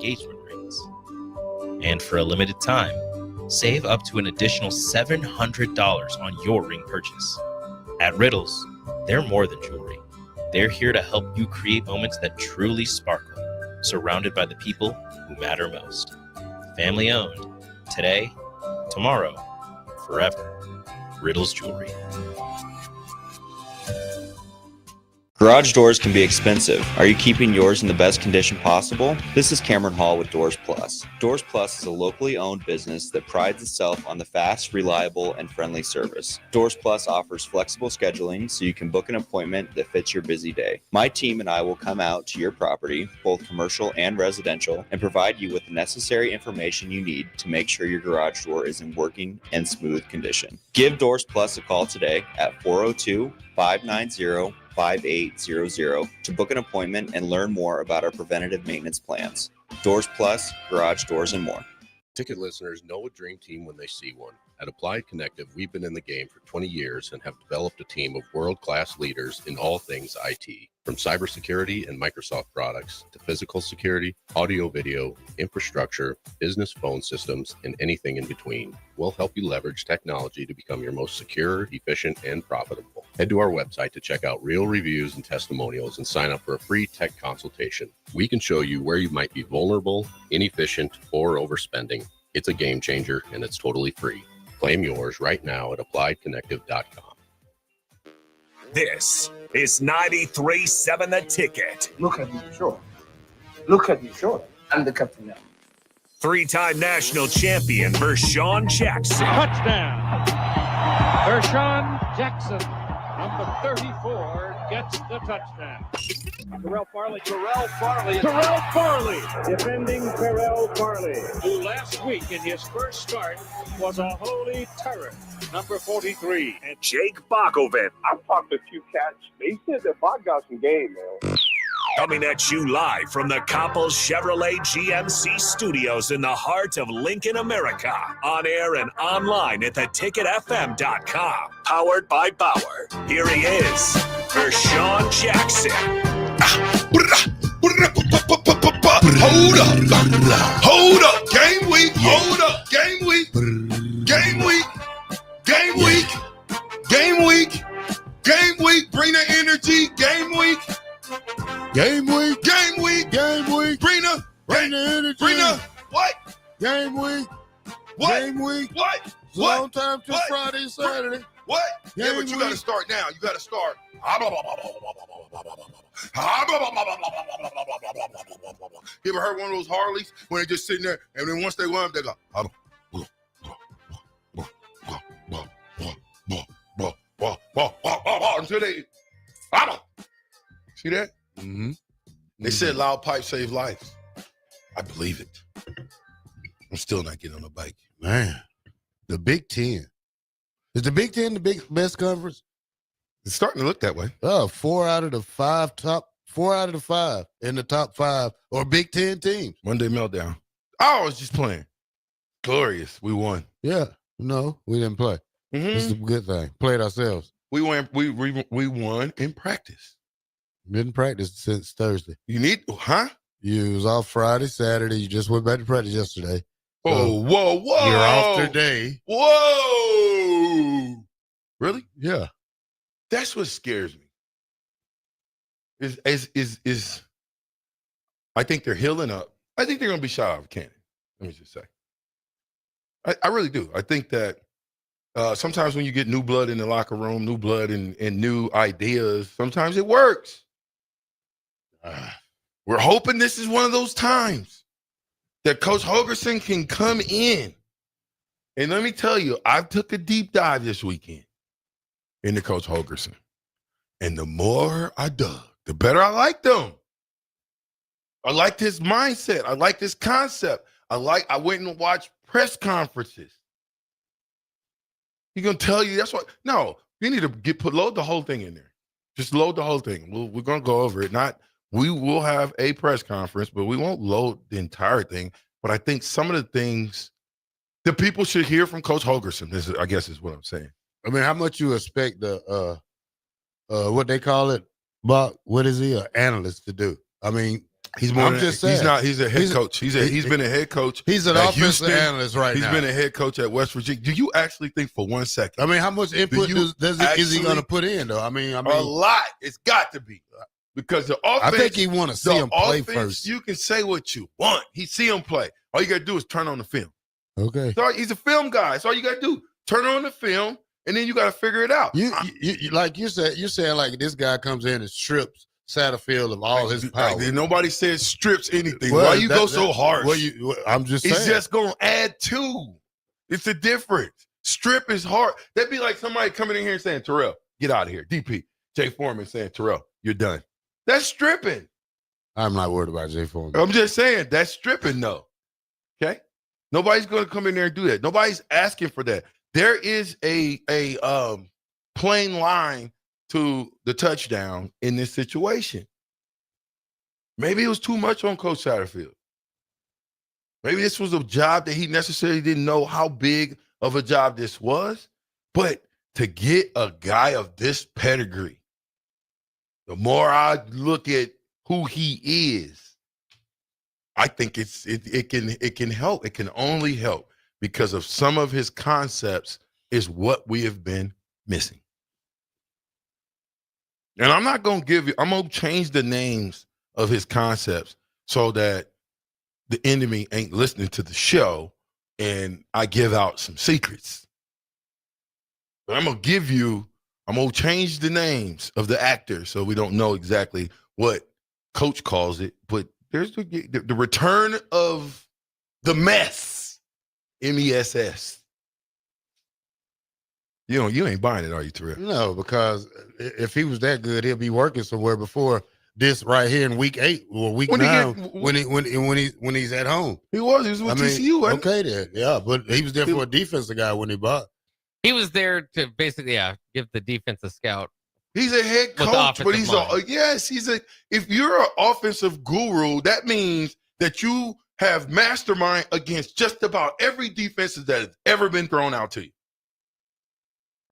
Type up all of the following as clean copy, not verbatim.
engagement rings. And for a limited time, save up to an additional $700 on your ring purchase. At Riddles, they're more than jewelry. They're here to help you create moments that truly sparkle, surrounded by the people who matter most. Family owned. Today, tomorrow, forever. Riddles Jewelry. Garage doors can be expensive. Are you keeping yours in the best condition possible? This is Cameron Hall with Doors Plus. Doors Plus is a locally owned business that prides itself on the fast, reliable, and friendly service. Doors Plus offers flexible scheduling so you can book an appointment that fits your busy day. My team and I will come out to your property, both commercial and residential, and provide you with the necessary information you need to make sure your garage door is in working and smooth condition. Give Doors Plus a call today at 402-590-5800 to book an appointment and learn more about our preventative maintenance plans. Doors Plus, garage doors, and more. Ticket listeners know a dream team when they see one. At Applied Connective, we've been in the game for 20 years and have developed a team of world-class leaders in all things IT. From cybersecurity and Microsoft products to physical security, audio-video, infrastructure, business phone systems, and anything in between, we'll help you leverage technology to become your most secure, efficient, and profitable. Head to our website to check out real reviews and testimonials and sign up for a free tech consultation. We can show you where you might be vulnerable, inefficient, or overspending. It's a game changer, and it's totally free. Claim yours right now at appliedconnective.com. This is 93.7 The Ticket. Look at me, sure. Look at me, sure. I'm the captain now. Three-time national champion Vershawn Jackson. Touchdown. Vershawn Jackson, number 34, gets the touchdown. Terrell Farley. Defending Terrell Farley, who last week in his first start was a holy terror. Number 43. And Jake Bakovic. I've talked to a few cats. They said that Bach got some game, man. Coming at you live from the Coppel Chevrolet GMC studios in the heart of Lincoln, America. On air and online at theticketfm.com. Powered by Bauer. Here he is, Vershawn Jackson. Hold up, game week, hold up, game week, bring the energy, game week, bring the energy, bring the what? Game week. What? Long time till Friday and Saturday. What? Game Yeah, but you got to start now. You got to start. You ever heard one of those Harleys when they just sitting there and then once they warm up, they go, until they, see that? Mm-hmm. They said loud pipe save lives. I believe it. I'm still not getting on a bike. Man, the Big Ten. Is the Big Ten the best conference? It's starting to look that way. Oh, 4 out of the 5 in the top 5 are Big Ten teams. Monday meltdown. Oh, I was just playing. Glorious. We won. Yeah. No, we didn't play. Mm-hmm. This is a good thing. Played ourselves. We won. We won in practice. Didn't practice since Thursday. You need, huh? You was off Friday, Saturday. You just went back to practice yesterday. Whoa. You're off today. Whoa. Really? Yeah. That's what scares me. Is I think they're healing up. I think they're going to be shy of Cannon. Let me just say. I really do. I think that sometimes when you get new blood in the locker room, new blood and new ideas, sometimes it works. We're hoping this is one of those times that Coach Holgorsen can come in. And let me tell you, I took a deep dive this weekend into Coach Holgorsen. And the more I dug, the better I liked him. I liked his mindset. I liked his concept. I went and watched press conferences. He's going to tell you, that's what, no, you need to load the whole thing in there. Just load the whole thing. We're going to go over it. We will have a press conference, but we won't load the entire thing. But I think some of the things that people should hear from Coach Holgorsen, I guess is what I'm saying. I mean, how much you expect the what they call it, Buck? What is he, an analyst to do? I mean, He's more. I'm just saying. He's not. He's a head coach. He's been a head coach. He's an at offensive Houston. analyst right now. He's been a head coach at West Virginia. Do you actually think for 1 second? I mean, how much input is he going to put in, though? I mean, a lot. It's got to be because the offense. I think he want to see him play first. You can say what you want. He see him play. All you got to do is turn on the film. Okay. So he's a film guy. That's all you got to do. Turn on the film, and then you got to figure it out. You like you said. You're saying like this guy comes in and strips Satterfield of all his power. Nobody says strips anything. Well, why you go so harsh? I'm just saying. It's just going to add to. It's a difference. Strip is hard. That'd be like somebody coming in here and saying, Terrell, get out of here. DP, Jay Foreman saying, Terrell, you're done. That's stripping. I'm not worried about Jay Foreman. I'm just saying that's stripping, though. Okay? Nobody's going to come in there and do that. Nobody's asking for that. There is a plain line to the touchdown in this situation. Maybe it was too much on Coach Satterfield. Maybe this was a job that he necessarily didn't know how big of a job this was. But to get a guy of this pedigree, the more I look at who he is, I think it can help. It can only help because of some of his concepts is what we have been missing. And I'm not going to give you, I'm going to change the names of his concepts so that the enemy ain't listening to the show and I give out some secrets. But I'm going to change the names of the actors so we don't know exactly what Coach calls it. But there's the return of the mess, MESS. You ain't buying it, are you, Terrell? No, because if he was that good, he'll be working somewhere before this right here in week 8 or week 9 when he's at home. He was with TCU. Okay, then, yeah, but he was there for a defensive guy when he bought. He was there to basically, give the defense a scout. He's a head coach, but if you're an offensive guru, that means that you have mastermind against just about every defense that has ever been thrown out to you.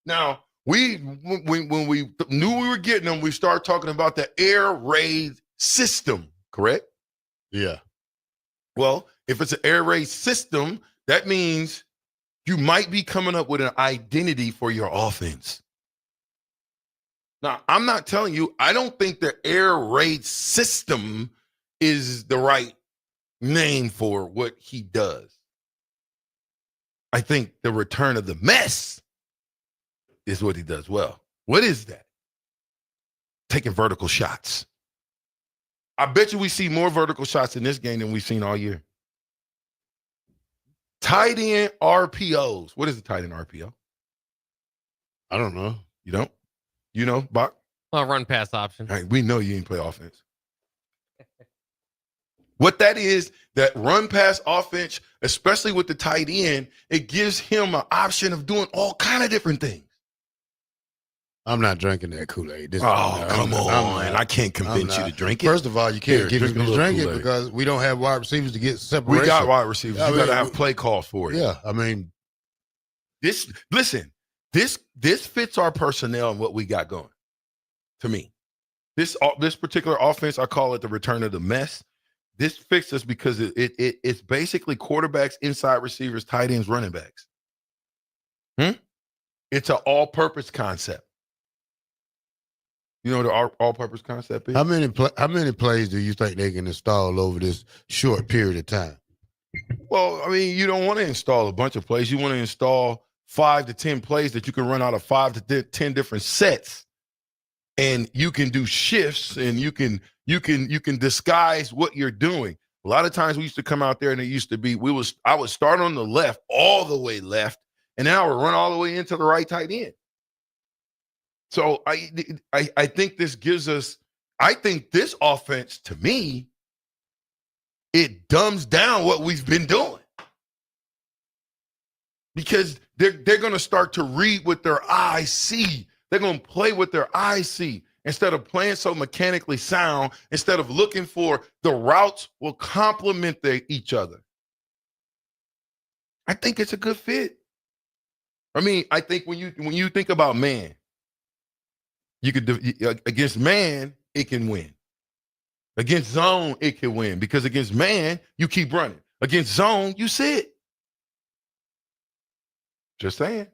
Now, when we knew we were getting them, we started talking about the air raid system, correct? Yeah. Well, if it's an air raid system, that means you might be coming up with an identity for your offense. Now, I'm not telling you, I don't think the air raid system is the right name for what he does. I think the return of the mess is what he does well. What is that? Taking vertical shots. I bet you we see more vertical shots in this game than we've seen all year. Tight end RPOs. What is a tight end RPO? I don't know. You don't? You know, Bach? Well, run pass option. All right, we know you ain't play offense. What that is, that run pass offense, especially with the tight end, it gives him an option of doing all kind of different things. I'm not drinking that Kool-Aid. Come on. I can't convince you to drink it. First of all, you can't get me to drink it because we don't have wide receivers to get separation. We got wide receivers. You got to have play calls for it. Yeah, I mean. This fits our personnel and what we got going, to me. This particular offense, I call it the return of the mess. This fits us because it's basically quarterbacks, inside receivers, tight ends, running backs. It's an all-purpose concept. You know what the all-purpose concept is? How many plays do you think they can install over this short period of time? Well, I mean, you don't want to install a bunch of plays. You want to install 5 to 10 plays that you can run out of 5 to 10 different sets, and you can do shifts, and you can disguise what you're doing. A lot of times we used to come out there, and it used to be I would start on the left, all the way left, and then I would run all the way into the right tight end. So I think this gives us. I think this offense, to me, it dumbs down what we've been doing. Because they're going to start to read what their eyes see. They're going to play what their eyes see instead of playing so mechanically sound, instead of looking for the routes will complement each other. I think it's a good fit. I mean, I think when you think about man, you could against man, it can win. Against zone, it can win because against man, you keep running. Against zone, you sit. Just saying.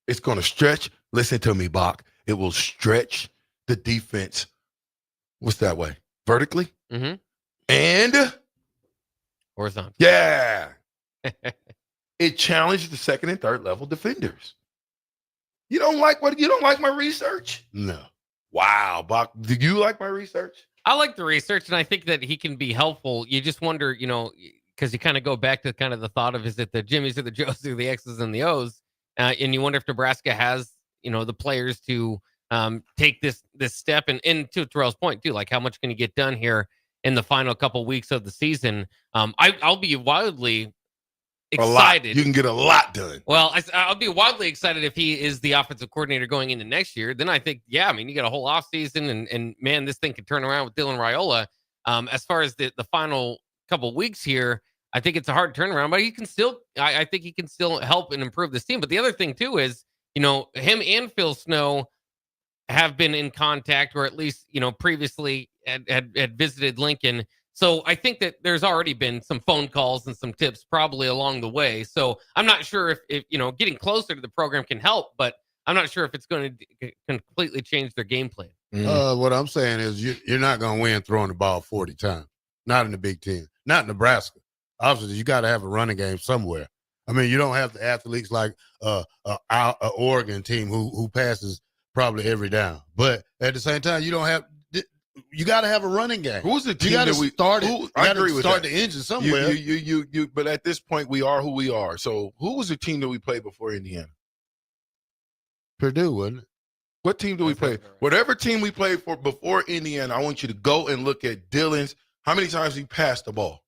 It's going to stretch. Listen to me, Bach. It will stretch the defense. What's that way? Vertically? Mm-hmm. And horizontal. Yeah. It challenged the second and third level defenders. You don't like my research? No. Wow, Bach. Do you like my research? I like the research, and I think that he can be helpful. You just wonder, because you kind of go back to kind of the thought of, is it the Jimmies or the Joes or the X's and the O's? And you wonder if Nebraska has, the players to take this step. And to Terrell's point, too, like how much can you get done here in the final couple weeks of the season? I'll be wildly excited. You can get a lot done. Well, I'll be wildly excited if he is the offensive coordinator going into next year. Then I think, you got a whole offseason, and man, this thing could turn around with Dylan Raiola. As far as the final couple weeks here, I think it's a hard turnaround, but he can still, I think he can still help and improve this team. But the other thing too is, him and Phil Snow have been in contact, or at least, previously had visited Lincoln. So I think that there's already been some phone calls and some tips probably along the way. So I'm not sure if getting closer to the program can help, but I'm not sure if it's going to completely change their game plan. What I'm saying is you're not going to win throwing the ball 40 times. Not in the Big Ten. Not in Nebraska. Obviously, you got to have a running game somewhere. I mean, you don't have the athletes like a Oregon team who passes probably every down. But at the same time, you don't have. You got to have a running game. Who's the team that we start? I agree with start that. the engine somewhere. You. But at this point, we are who we are. So, who was the team that we played before Indiana? Purdue, wasn't it? What team do we play? Whatever team we played for before Indiana, I want you to go and look at Dylan's. How many times he passed the ball?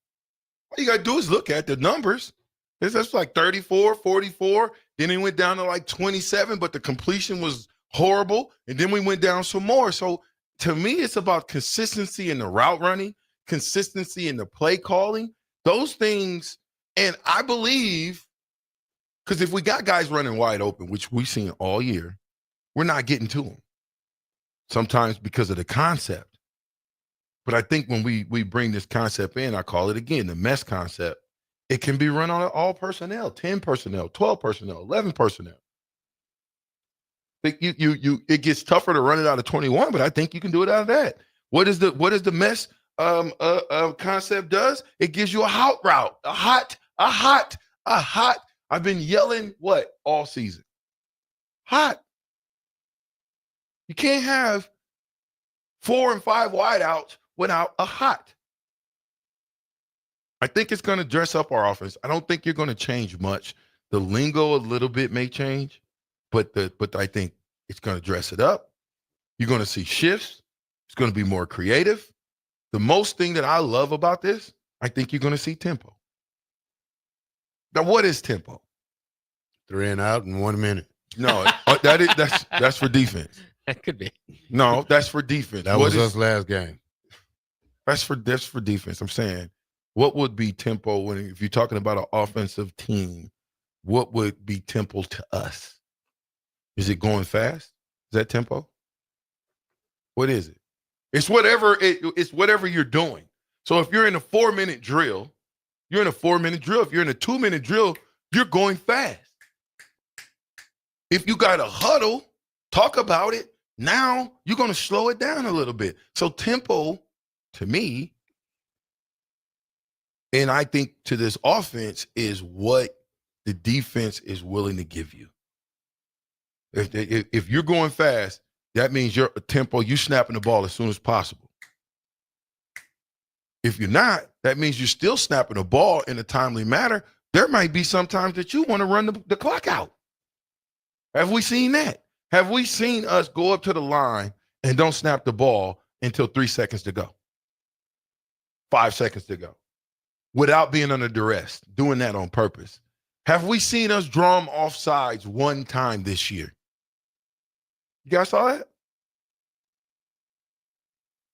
All you got to do is look at the numbers. That's like 34, 44. Then he went down to like 27, but the completion was horrible. And then we went down some more. So to me, it's about consistency in the route running, consistency in the play calling, those things. And I believe, because if we got guys running wide open, which we've seen all year, we're not getting to them. Sometimes because of the concept. But I think when we bring this concept in, I call it again, the mesh concept, it can be run on all personnel, 10 personnel, 12 personnel, 11 personnel. It gets tougher to run it out of 21, but I think you can do it out of that. What is the mesh concept does? It gives you a hot route, a hot. I've been yelling all season? Hot. You can't have 4 and 5 wideouts without a hot. I think it's going to dress up our offense. I don't think you're going to change much. The lingo a little bit may change, but I think it's going to dress it up. You're going to see shifts. It's going to be more creative. The most thing that I love about this, I think you're going to see tempo. Now, what is tempo? 3 and out in 1 minute. No, that's for defense. That could be. No, that's for defense. That was us last game. That's for defense. I'm saying, what would be tempo if you're talking about an offensive team? What would be tempo to us? Is it going fast? Is that tempo? What is it? It's whatever you're doing. So if you're in a 4-minute drill, you're in a 4-minute drill. If you're in a 2-minute drill, you're going fast. If you got a huddle, talk about it. Now you're going to slow it down a little bit. So tempo, to me, and I think to this offense, is what the defense is willing to give you. If you're going fast, that means your tempo, you snapping the ball as soon as possible. If you're not, that means you're still snapping the ball in a timely manner. There might be some times that you want to run the clock out. Have we seen that? Have we seen us go up to the line and don't snap the ball until 3 seconds to go? 5 seconds to go. Without being under duress, doing that on purpose. Have we seen us draw them off sides one time this year? You guys saw that?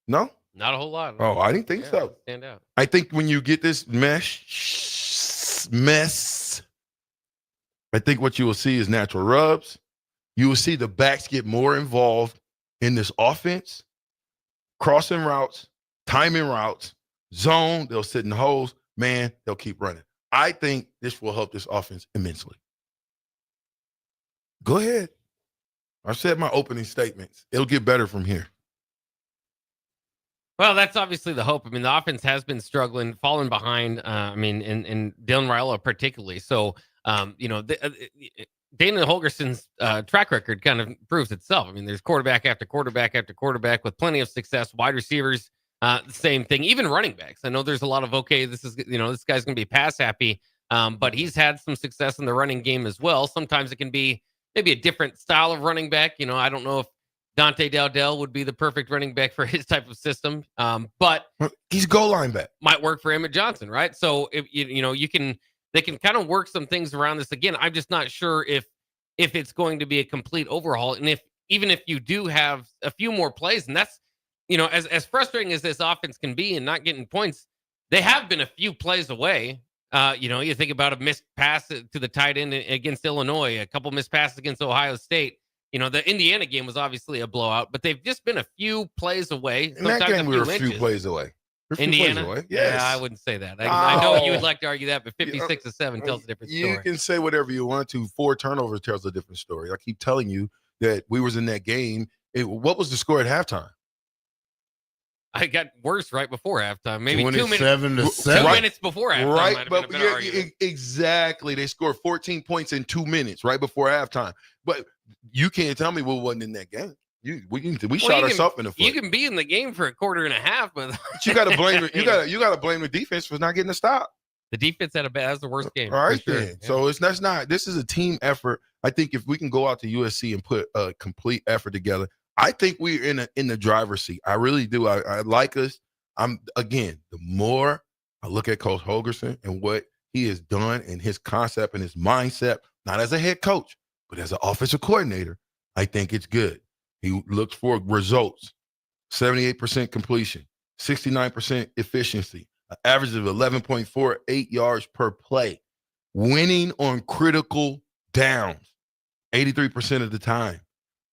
No? Not a whole lot. Oh, I didn't think so. Stand out. I think when you get this mess, I think what you will see is natural rubs. You will see the backs get more involved in this offense, crossing routes, timing routes, zone, they'll sit in the holes, man, they'll keep running. I think this will help this offense immensely. Go ahead. I've said my opening statements. It'll get better from here. Well, that's obviously the hope. I mean, the offense has been struggling, falling behind. In Dylan Raiola particularly. So, Dana Holgorsen's track record kind of proves itself. I mean, there's quarterback after quarterback after quarterback with plenty of success. Wide receivers, the same thing. Even running backs. I know there's a lot of this guy's going to be pass happy, but he's had some success in the running game as well. Sometimes it can be maybe a different style of running back. I don't know if Dante Dowdell would be the perfect running back for his type of system, but he's goal line back. Might work for Emmett Johnson, right? So if they can kind of work some things around this. Again, I'm just not sure if it's going to be a complete overhaul, and even if you do have a few more plays, and that's as frustrating as this offense can be and not getting points, they have been a few plays away. You think about a missed pass to the tight end against Illinois, a couple missed passes against Ohio State. The Indiana game was obviously a blowout, but they've just been a few plays away. In that game, we were a few plays away. Indiana? Plays away. Yes. Yeah, I wouldn't say that. I know you would like to argue that, but 56-7 tells a different story. You can say whatever you want to. 4 turnovers tells a different story. I keep telling you that we was in that game. What was the score at halftime? I got worse right before halftime. Maybe 2 minutes. 7-7. 2 minutes before halftime. Right, but exactly. They scored 14 points in 2 minutes right before halftime. But you can't tell me what wasn't in that game. We shot ourselves in the foot. You can be in the game for a quarter and a half, but you got to blame it. You got to blame the defense for not getting a stop. The defense that's the worst game. All right, sure. then. Yeah. So this is a team effort. I think if we can go out to USC and put a complete effort together, I think we're in the driver's seat. I really do. I like us. The more I look at Coach Holgorsen and what he has done and his concept and his mindset, not as a head coach, but as an offensive coordinator, I think it's good. He looks for results, 78% completion, 69% efficiency, an average of 11.48 yards per play, winning on critical downs, 83% of the time.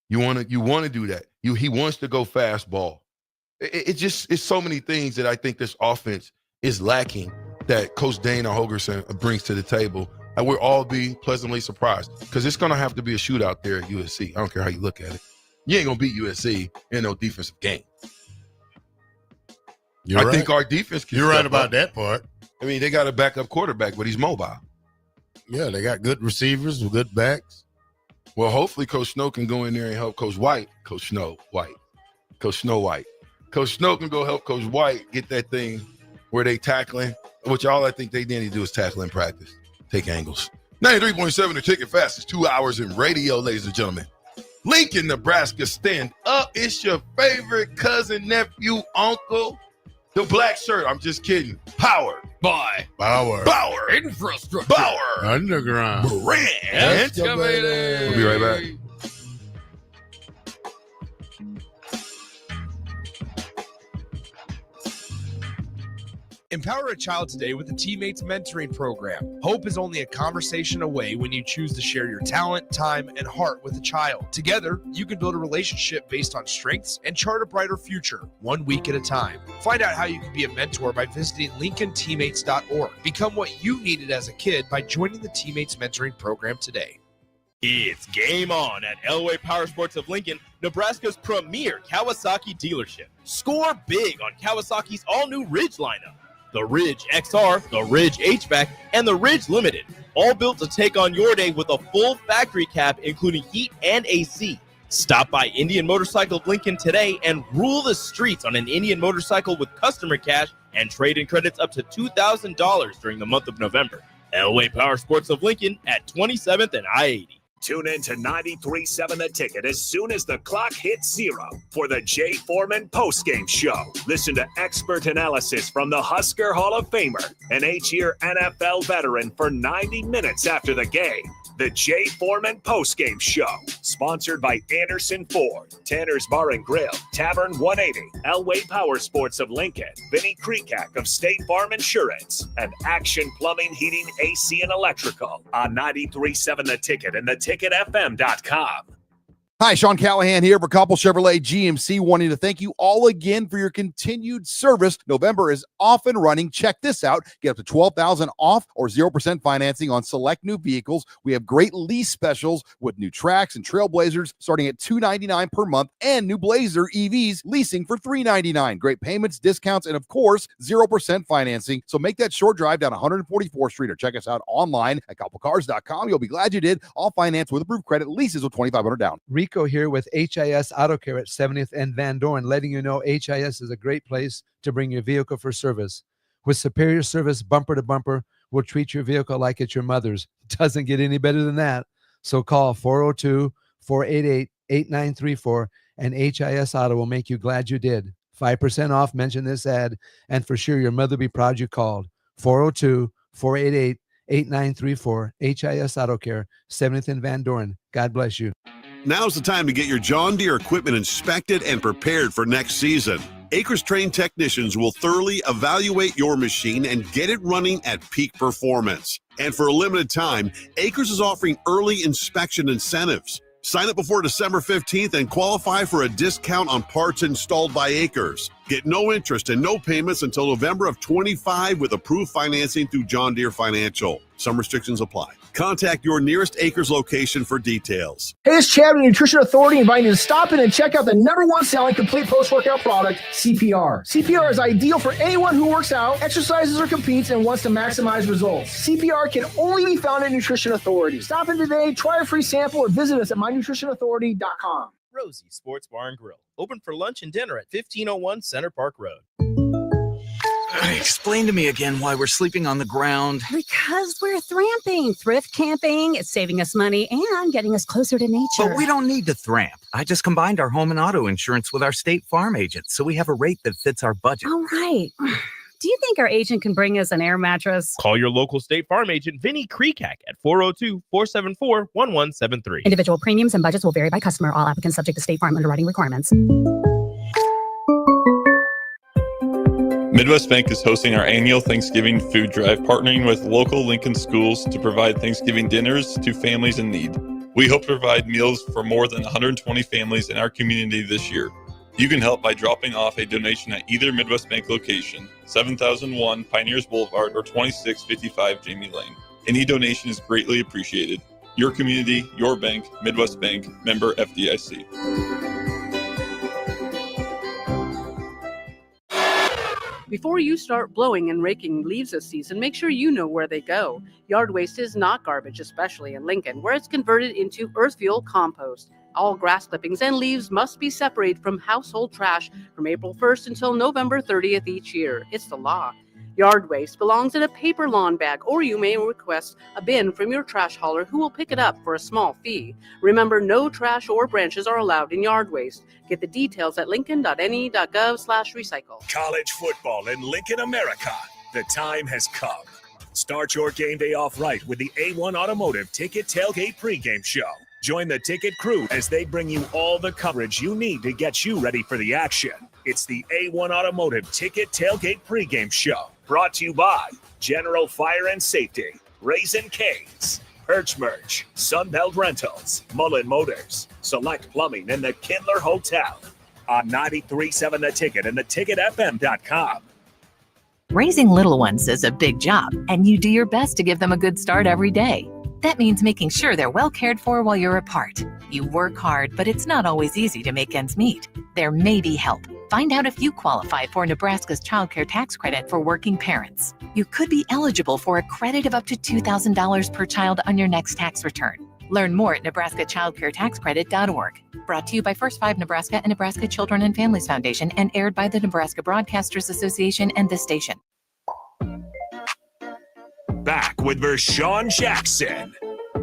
You want to do that. He wants to go fastball. It's so many things that I think this offense is lacking that Coach Dana Holgorsen brings to the table. And we'll all be pleasantly surprised because it's going to have to be a shootout there at USC. I don't care how you look at it. You ain't going to beat USC in no defensive game. I think our defense can You're right step about up. that part. I mean, they got a backup quarterback, but he's mobile. Yeah, they got good receivers, good backs. Well, hopefully Coach Snow can go in there and help Coach White. Coach Snow White can go help Coach White get that thing where they tackling, which all I think they need to do is tackle in practice. Take angles. 93.7 The Ticket, fastest 2 hours in radio, ladies and gentlemen. Lincoln, Nebraska, stand up. It's your favorite cousin, nephew, uncle. The black shirt. I'm just kidding. Power. Bye. Bauer. Infrastructure. Bauer. Underground. Brand. Excavated. We'll be right back. Empower a child today with the Teammates Mentoring Program. Hope is only a conversation away when you choose to share your talent, time, and heart with a child. Together, you can build a relationship based on strengths and chart a brighter future, 1 week at a time. Find out how you can be a mentor by visiting LincolnTeammates.org. Become what you needed as a kid by joining the Teammates Mentoring Program today. It's game on at Elway Power Sports of Lincoln, Nebraska's premier Kawasaki dealership. Score big on Kawasaki's all-new Ridge lineup. The Ridge XR, the Ridge HVAC, and the Ridge Limited, all built to take on your day with a full factory cab, including heat and AC. Stop by Indian Motorcycle of Lincoln today and rule the streets on an Indian motorcycle with customer cash and trade-in credits up to $2,000 during the month of November. Elway Power Sports of Lincoln at 27th and I-80. Tune in to 93.7 The Ticket as soon as the clock hits 0 for the Jay Foreman postgame show. Listen to expert analysis from the Husker Hall of Famer, an 8-year NFL veteran, for 90 minutes after the game. The Jay Foreman postgame show, sponsored by Anderson Ford, Tanner's Bar and Grill, Tavern 180, Elway Power Sports of Lincoln, Vinnie Krekak of State Farm Insurance, and Action Plumbing, Heating, AC, and Electrical on 93.7 The Ticket and theticketfm.com. Hi, Sean Callahan here for Coppell Chevrolet GMC, wanting to thank you all again for your continued service. November is off and running. Check this out. Get up to $12,000 off or 0% financing on select new vehicles. We have great lease specials with new Trax and Trailblazers starting at $299 per month and new Blazer EVs leasing for $399. Great payments, discounts, and of course, 0% financing. So make that short drive down 144th Street or check us out online at coppellcars.com. You'll be glad you did. All finance with approved credit, leases with $2,500 down. Rico here with HIS Auto Care at 70th and Van Dorn, letting you know HIS is a great place to bring your vehicle for service. With superior service bumper to bumper, we'll treat your vehicle like it's your mother's. Doesn't get any better than that. So call 402-488-8934 and HIS Auto will make you glad you did. 5% off, mention this ad, and for sure your mother will be proud you called. 402-488-8934, HIS Auto Care, 70th and Van Dorn. God bless you. Now's the time to get your John Deere equipment inspected and prepared for next season. Acres trained technicians will thoroughly evaluate your machine and get it running at peak performance. And for a limited time, Acres is offering early inspection incentives. Sign up before December 15th and qualify for a discount on parts installed by Acres. Get no interest and no payments until November of 25 with approved financing through John Deere Financial. Some restrictions apply. Contact your nearest Acres location for details. Hey, it's Chad with Nutrition Authority inviting you to stop in and check out the #1 selling complete post-workout product, CPR. CPR is ideal for anyone who works out, exercises, or competes and wants to maximize results. CPR can only be found at Nutrition Authority. Stop in today, try a free sample, or visit us at mynutritionauthority.com. Rosie Sports Bar and Grill, open for lunch and dinner at 1501 Center Park Road. Explain to me again why we're sleeping on the ground. Because we're thramping, thrift camping. It's saving us money and getting us closer to nature. But we don't need to thramp. I just combined our home and auto insurance with our State Farm agent, so we have a rate that fits our budget. All right. Do you think our agent can bring us an air mattress? Call your local State Farm agent, Vinny Kreekak, at 402-474-1173. Individual premiums and budgets will vary by customer. All applicants subject to State Farm underwriting requirements. Midwest Bank is hosting our annual Thanksgiving food drive, partnering with local Lincoln schools to provide Thanksgiving dinners to families in need. We hope to provide meals for more than 120 families in our community this year. You can help by dropping off a donation at either Midwest Bank location, 7001 Pioneers Boulevard or 2655 Jamie Lane. Any donation is greatly appreciated. Your community, your bank, Midwest Bank, member FDIC. Before you start blowing and raking leaves this season, make sure you know where they go. Yard waste is not garbage, especially in Lincoln, where it's converted into earth fuel compost. All grass clippings and leaves must be separated from household trash from April 1st until November 30th each year. It's the law. Yard waste belongs in a paper lawn bag, or you may request a bin from your trash hauler who will pick it up for a small fee. Remember, no trash or branches are allowed in yard waste. Get the details at lincoln.ne.gov/recycle. College football in Lincoln, America. The time has come. Start your game day off right with the A1 Automotive Ticket Tailgate pregame show. Join the ticket crew as they bring you all the coverage you need to get you ready for the action. It's the A1 Automotive Ticket Tailgate pregame show. Brought to you by General Fire and Safety, Raisin Canes, Perch Merch, Sunbelt Rentals, Mullen Motors, Select Plumbing, and the Kindler Hotel. On 93.7 The Ticket and theticketfm.com. Raising little ones is a big job, and you do your best to give them a good start every day. That means making sure they're well cared for while you're apart. You work hard, but it's not always easy to make ends meet. There may be help. Find out if you qualify for Nebraska's Child Care Tax Credit for working parents. You could be eligible for a credit of up to $2,000 per child on your next tax return. Learn more at nebraskachildcaretexcredit.org. Brought to you by First 5 Nebraska and Nebraska Children and Families Foundation and aired by the Nebraska Broadcasters Association and this station. Back with Vershawn Jackson,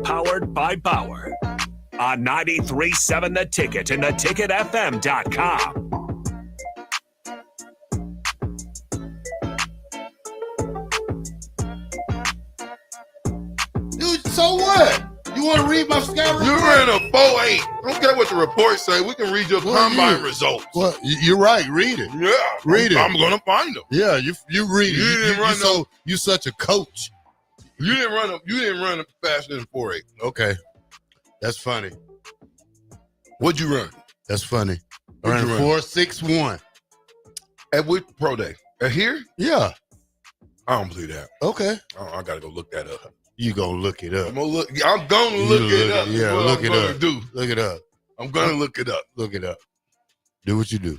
powered by Bauer, on 93.7 The Ticket and theticketfm.com. Dude, so what? You want to read my scout report? You ran a 4.8. I don't care what the reports say. We can read your combine results. Well, you're right. Read it. Yeah. Read it. I'm going to find them. Yeah, you read it. You didn't run you such a coach. You didn't run a faster than 4.8. Okay. That's funny. What'd you run? That's funny. I What'd ran you run? 4.61. At which pro day? At here? Yeah. I don't believe that. Okay. I gotta go look that up. You gonna look it up? I'm gonna look it up. Yeah, look it up. Do. Look it up. I'm gonna look it up. Look it up. Do what you do.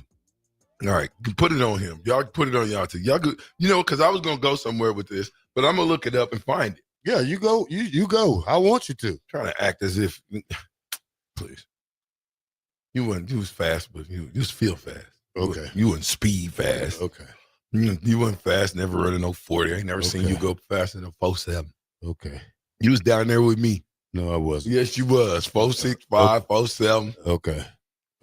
All right, put it on him. Y'all put it on y'all too. Y'all good, because I was gonna go somewhere with this, but I'm gonna look it up and find it. Yeah, you go. You go. I want you to. Trying to act as if, please. You was fast, but you just feel fast. Okay. You wasn't speed fast. Okay. You wasn't fast, never running no 40. I ain't never seen you go faster than 4.7. Okay. You was down there with me. No, I wasn't. Yes, you was. 4.65, 4.7. Okay.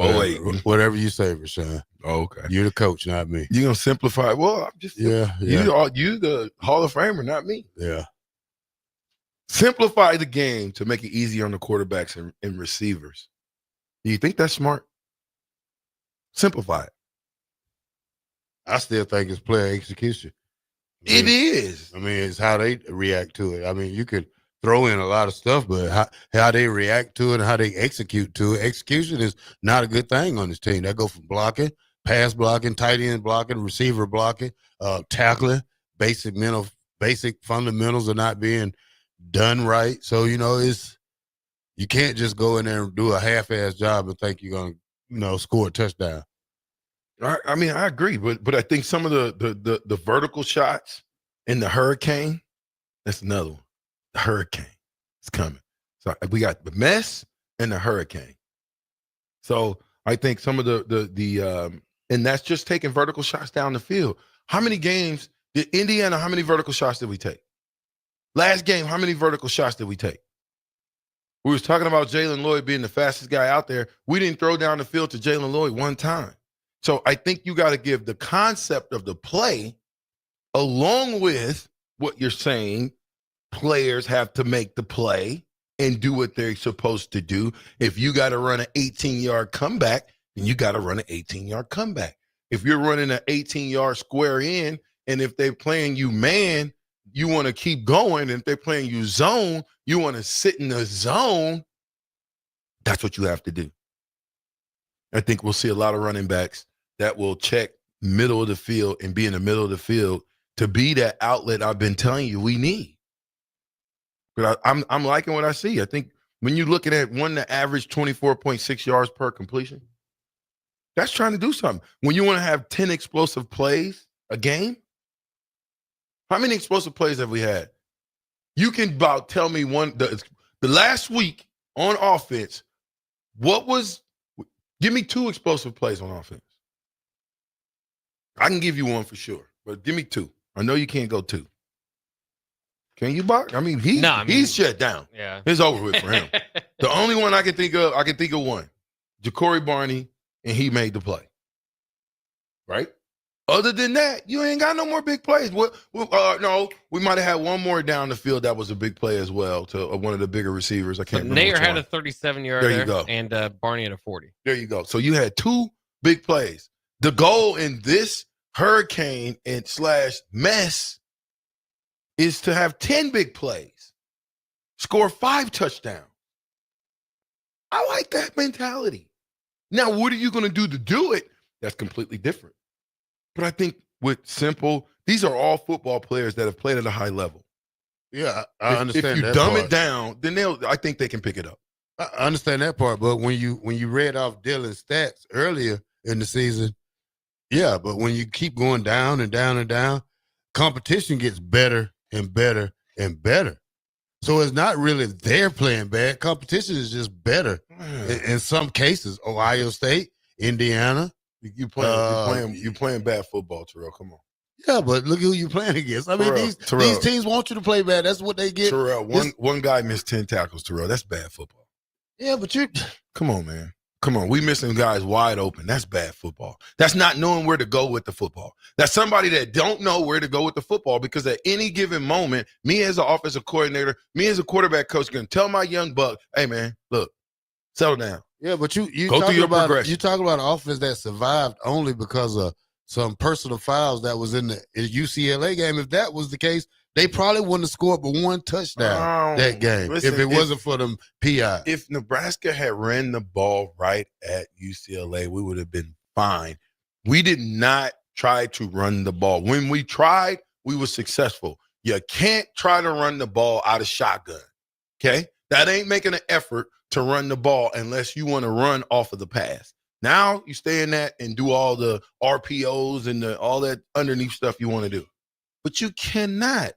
4.8. Whatever you say, Rashawn. Okay. You're the coach, not me. You gonna simplify? Well, I'm just Yeah. You the Hall of Famer, not me. Yeah. Simplify the game to make it easier on the quarterbacks and receivers. Do you think that's smart? Simplify it. I still think it's player execution. It is. I mean, it's how they react to it. I mean, you could throw in a lot of stuff, but how they react to it and how they execute to it. Execution is not a good thing on this team. That go from blocking, pass blocking, tight end blocking, receiver blocking, tackling, basic fundamentals are not being done right. So, you can't just go in there and do a half-ass job and think you're going to, score a touchdown. I mean, I agree, but I think some of the vertical shots in the hurricane, that's another one. The hurricane is coming. So we got the mess and the hurricane. So I think some of the and that's just taking vertical shots down the field. How many games did Indiana? How many vertical shots did we take? Last game, how many vertical shots did we take? We was talking about Jalen Lloyd being the fastest guy out there. We didn't throw down the field to Jalen Lloyd one time. So I think you got to give the concept of the play along with what you're saying. Players have to make the play and do what they're supposed to do. If you got to run an 18-yard comeback, then you got to run an 18-yard comeback. If you're running an 18-yard square in, and if they're playing you man, you want to keep going. And if they're playing you zone, you want to sit in the zone. That's what you have to do. I think we'll see a lot of running backs that will check middle of the field and be in the middle of the field to be that outlet I've been telling you we need. But I'm liking what I see. I think when you're looking at one to average 24.6 yards per completion, that's trying to do something. When you want to have 10 explosive plays a game, how many explosive plays have we had? You can about tell me the last week on offense, give me 2 explosive plays on offense. I can give you one for sure, but give me 2. I know you can't go 2. Can you, Bach? I mean, he's shut down. Yeah. It's over with for him. The only one I can think of one. Ja'Cory Barney, and he made the play. Right? Other than that, you ain't got no more big plays. No, we might have had one more down the field that was a big play as well to one of the bigger receivers. I can't remember. Nair had a 37-yard there you go. And Barney had a 40. There you go. So you had 2 big plays. The goal in this hurricane and / mess is to have 10 big plays, score 5 touchdowns. I like that mentality. Now, what are you going to do it? That's completely different. But I think with simple, these are all football players that have played at a high level. Yeah, I understand. If you dumb it down, then I think they can pick it up. I understand that part, but when you read off Dylan's stats earlier in the season, yeah, but when you keep going down and down and down, competition gets better and better and better. So it's not really they're playing bad. Competition is just better. In some cases, Ohio State, Indiana. You playing bad football, Terrell. Come on. Yeah, but look who you playing against. I mean, these teams want you to play bad. That's what they get. Terrell, one guy missed 10 tackles, Terrell. That's bad football. Yeah, but come on, man. Come on. We missing guys wide open. That's bad football. That's not knowing where to go with the football. That's somebody that don't know where to go with the football because at any given moment, me as an offensive coordinator, me as a quarterback coach can tell my young buck, hey, man, look, settle down. Yeah, but you go through your progression. You talk about an offense that survived only because of some personal fouls that was in the UCLA game. If that was the case, They probably wouldn't have scored but one touchdown that game listen, if it wasn't for them PI. If Nebraska had ran the ball right at UCLA, we would have been fine. We did not try to run the ball. When we tried, we were successful. You can't try to run the ball out of shotgun, okay? That ain't making an effort to run the ball unless you want to run off of the pass. Now you stay in that and do all the RPOs and all that underneath stuff you want to do. But you cannot.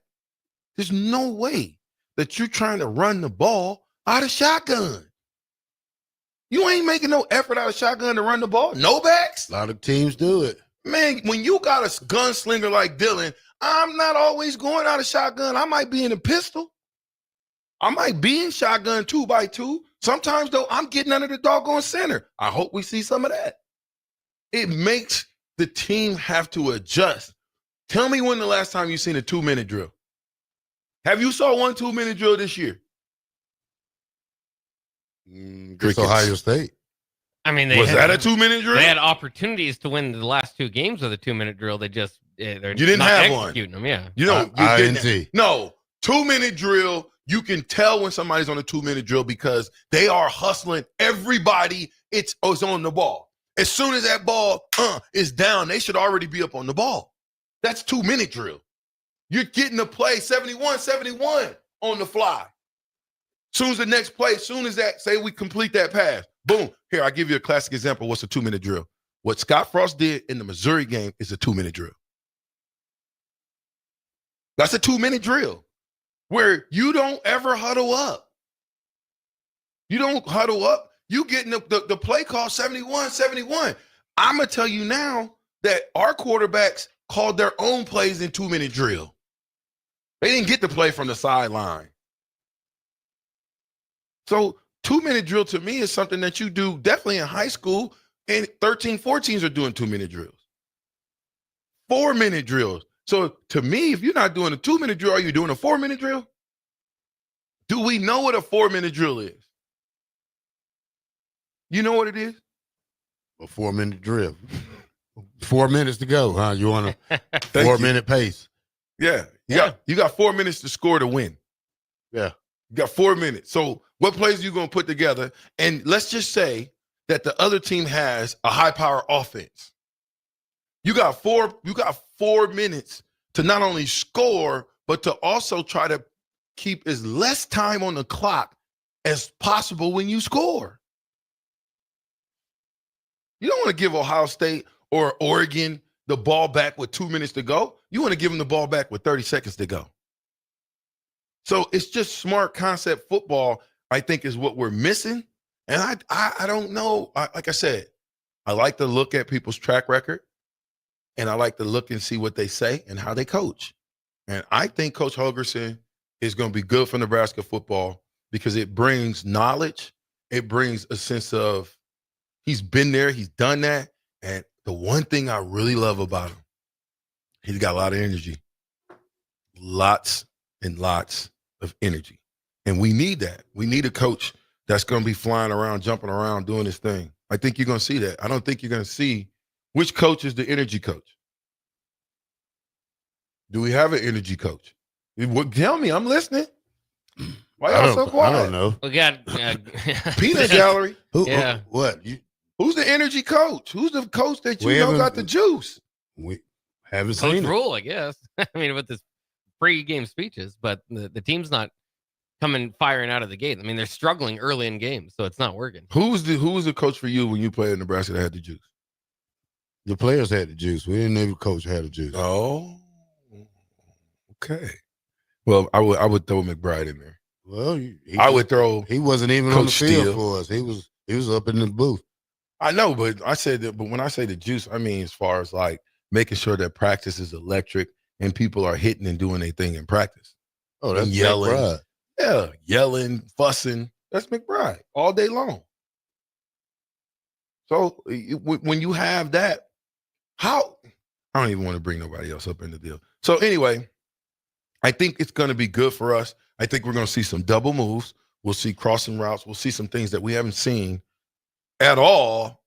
There's no way that you're trying to run the ball out of shotgun. You ain't making no effort out of shotgun to run the ball. No backs. A lot of teams do it. Man, when you got a gunslinger like Dylan, I'm not always going out of shotgun. I might be in a pistol. I might be in shotgun 2x2. Sometimes, though, I'm getting under the doggone center. I hope we see some of that. It makes the team have to adjust. Tell me when the last time you seen a 2-minute drill. Have you saw one 2-minute drill this year? It's Ohio State. I mean, was that a 2-minute drill? They had opportunities to win the last 2 games with a 2-minute drill. They just they're you didn't not have executing one. them. Yeah, you know, INT. No 2-minute drill. You can tell when somebody's on a 2-minute drill because they are hustling everybody. It's on the ball. As soon as that ball is down, they should already be up on the ball. That's 2-minute drill. You're getting the play 71-71 on the fly. Soon as the next play, soon as that, say we complete that pass, boom. Here, I'll give you a classic example. What's a 2-minute drill? What Scott Frost did in the Missouri game is a 2-minute drill. That's a 2-minute drill where you don't ever huddle up. You don't huddle up. You getting the play call 71-71. I'm going to tell you now that our quarterbacks called their own plays in 2-minute drill. They didn't get the play from the sideline. So 2-minute drill to me is something that you do definitely in high school, and 13, 14s are doing 2-minute drills. 4-minute drills. So to me, if you're not doing a 2-minute drill, are you doing a 4-minute drill? Do we know what a 4-minute drill is? You know what it is? A 4-minute drill. 4 minutes to go, huh? You want a 4-minute pace? Yeah. You got 4 minutes to score to win. Yeah. You got 4 minutes. So what plays are you going to put together? And let's just say that the other team has a high-power offense. You got 4 minutes to not only score, but to also try to keep as less time on the clock as possible when you score. You don't want to give Ohio State or Oregon the ball back with 2 minutes to go. You want to give them the ball back with 30 seconds to go. So it's just smart concept football, I think, is what we're missing. And I don't know. Like I said, I like to look at people's track record, and I like to look and see what they say and how they coach. And I think Coach Holgorsen is going to be good for Nebraska football because it brings knowledge. It brings a sense of he's been there, he's done that. And the one thing I really love about him, he's got a lot of energy. Lots and lots of energy. And we need that. We need a coach that's going to be flying around, jumping around, doing his thing. I think you're going to see that. I don't think you're going to see which coach is the energy coach. Do we have an energy coach? Tell me, I'm listening. Why y'all so quiet? I don't know. We got Peanut Gallery. What? Who's the energy coach? Who's the coach that you know got the juice? We haven't Coach seen it. Rule, I guess. I mean, with this pre-game speeches, but the team's not coming firing out of the gate. I mean, they're struggling early in games, so it's not working. Who was the coach for you when you played in Nebraska that had the juice? The players had the juice. We didn't know the coach had the juice. Oh, okay. Well, I would throw McBride in there. Well, I would throw. He wasn't even Coach on the field Steele. for us. He was up in the booth. I know, but I said that. But when I say the juice, I mean as far as like making sure that practice is electric and people are hitting and doing their thing in practice. Oh, that's and yelling. McBride. Yeah, yelling, fussing. That's McBride all day long. So when you have that, I don't even want to bring nobody else up in the deal. So anyway, I think it's going to be good for us. I think we're going to see some double moves. We'll see crossing routes. We'll see some things that we haven't seen at all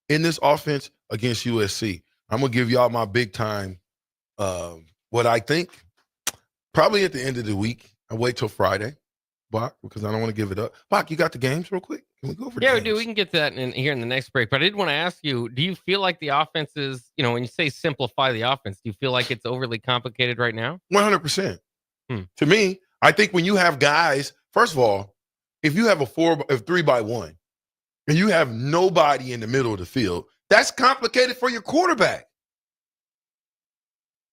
in this offense against USC. I'm going to give y'all my big time what I think. Probably at the end of the week. I wait till Friday, Bach, because I don't want to give it up. Bach, you got the games real quick? Can we go over? Yeah, we do. We can get to that here in the next break. But I did want to ask you: do you feel like the offense is, when you say simplify the offense, do you feel like it's overly complicated right now? 100%. To me, I think when you have guys, first of all, if you have a 3-by-1 and you have nobody in the middle of the field, that's complicated for your quarterback.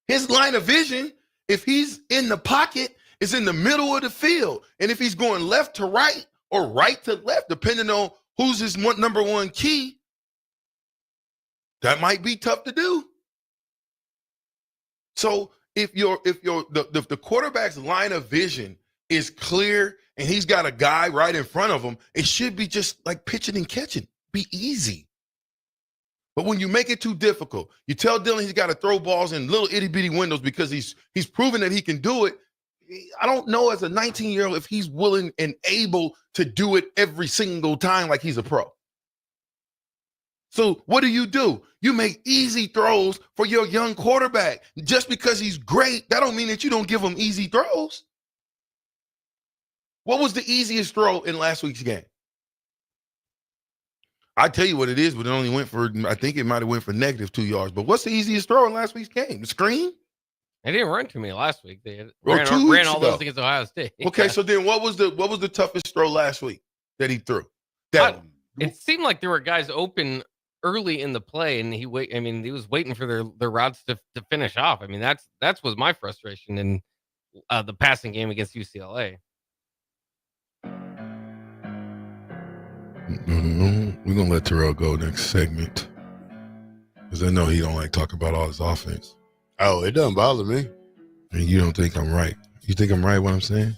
His line of vision, if he's in the pocket, is in the middle of the field. And if he's going left to right or right to left, depending on who's his number one key, that might be tough to do. So if the quarterback's line of vision is clear and he's got a guy right in front of him, it should be just like pitching and catching. Be easy. But when you make it too difficult, you tell Dylan he's got to throw balls in little itty-bitty windows because he's proven that he can do it. I don't know as a 19-year-old if he's willing and able to do it every single time like he's a pro. So what do? You make easy throws for your young quarterback. Just because he's great, that don't mean that you don't give him easy throws. What was the easiest throw in last week's game? I tell you what it is, but it only went for, I think it might have went for -2 yards. But what's the easiest throw in last week's game? The screen? They didn't run to me last week. They ran all those against Ohio State. Okay, so then what was the toughest throw last week that he threw? It seemed like there were guys open early in the play, and he was waiting for their routes to finish off. I mean, that's was my frustration in the passing game against UCLA. We're gonna let Terrell go next segment because I know he don't like talking about all his offense. Oh, it doesn't bother me. And you don't think I'm right? You think I'm right? What I'm saying?